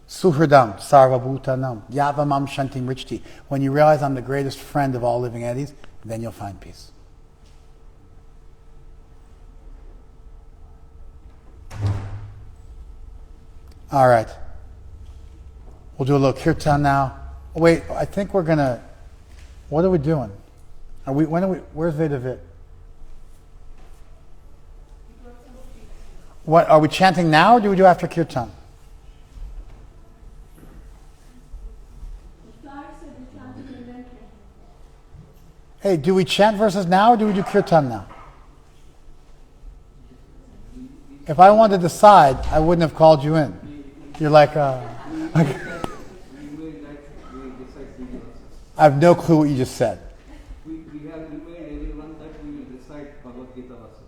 Suhridam sarvabhutanam yavamam shantim richti. When you realize I'm the greatest friend of all living entities, then you'll find peace. All right. We'll do a little kirtan now. Oh, wait, I think we're gonna. What are we doing? Where's Vedavit? What are we chanting now, or do we do after kirtan? Hey, do we chant verses now, or do we do kirtan now? If I wanted to decide, I wouldn't have called you in. You're like, I have no clue what you just said. We have made everyone that we will recite Bhagavad-gita verses.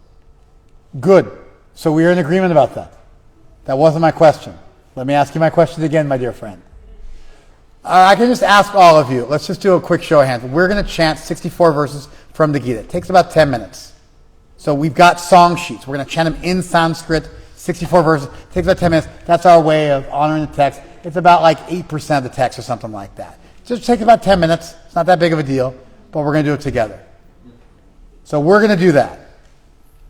Good. So we are in agreement about that. That wasn't my question. Let me ask you my question again, my dear friend. I can just ask all of you. Let's just do a quick show of hands. We're going to chant 64 verses from the Gita. It takes about 10 minutes. So we've got song sheets. We're going to chant them in Sanskrit, 64 verses. It takes about 10 minutes. That's our way of honoring the text. It's about like 8% of the text or something like that. Just takes about 10 minutes. It's not that big of a deal, but we're going to do it together. So we're going to do that.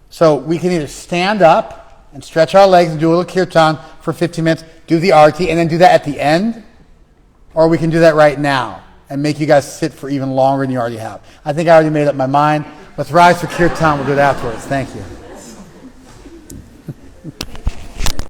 So we can either stand up and stretch our legs and do a little kirtan for 15 minutes, do the arti, and then do that at the end, or we can do that right now and make you guys sit for even longer than you already have. I think I already made up my mind. Let's rise for kirtan. We'll do it afterwards. Thank you.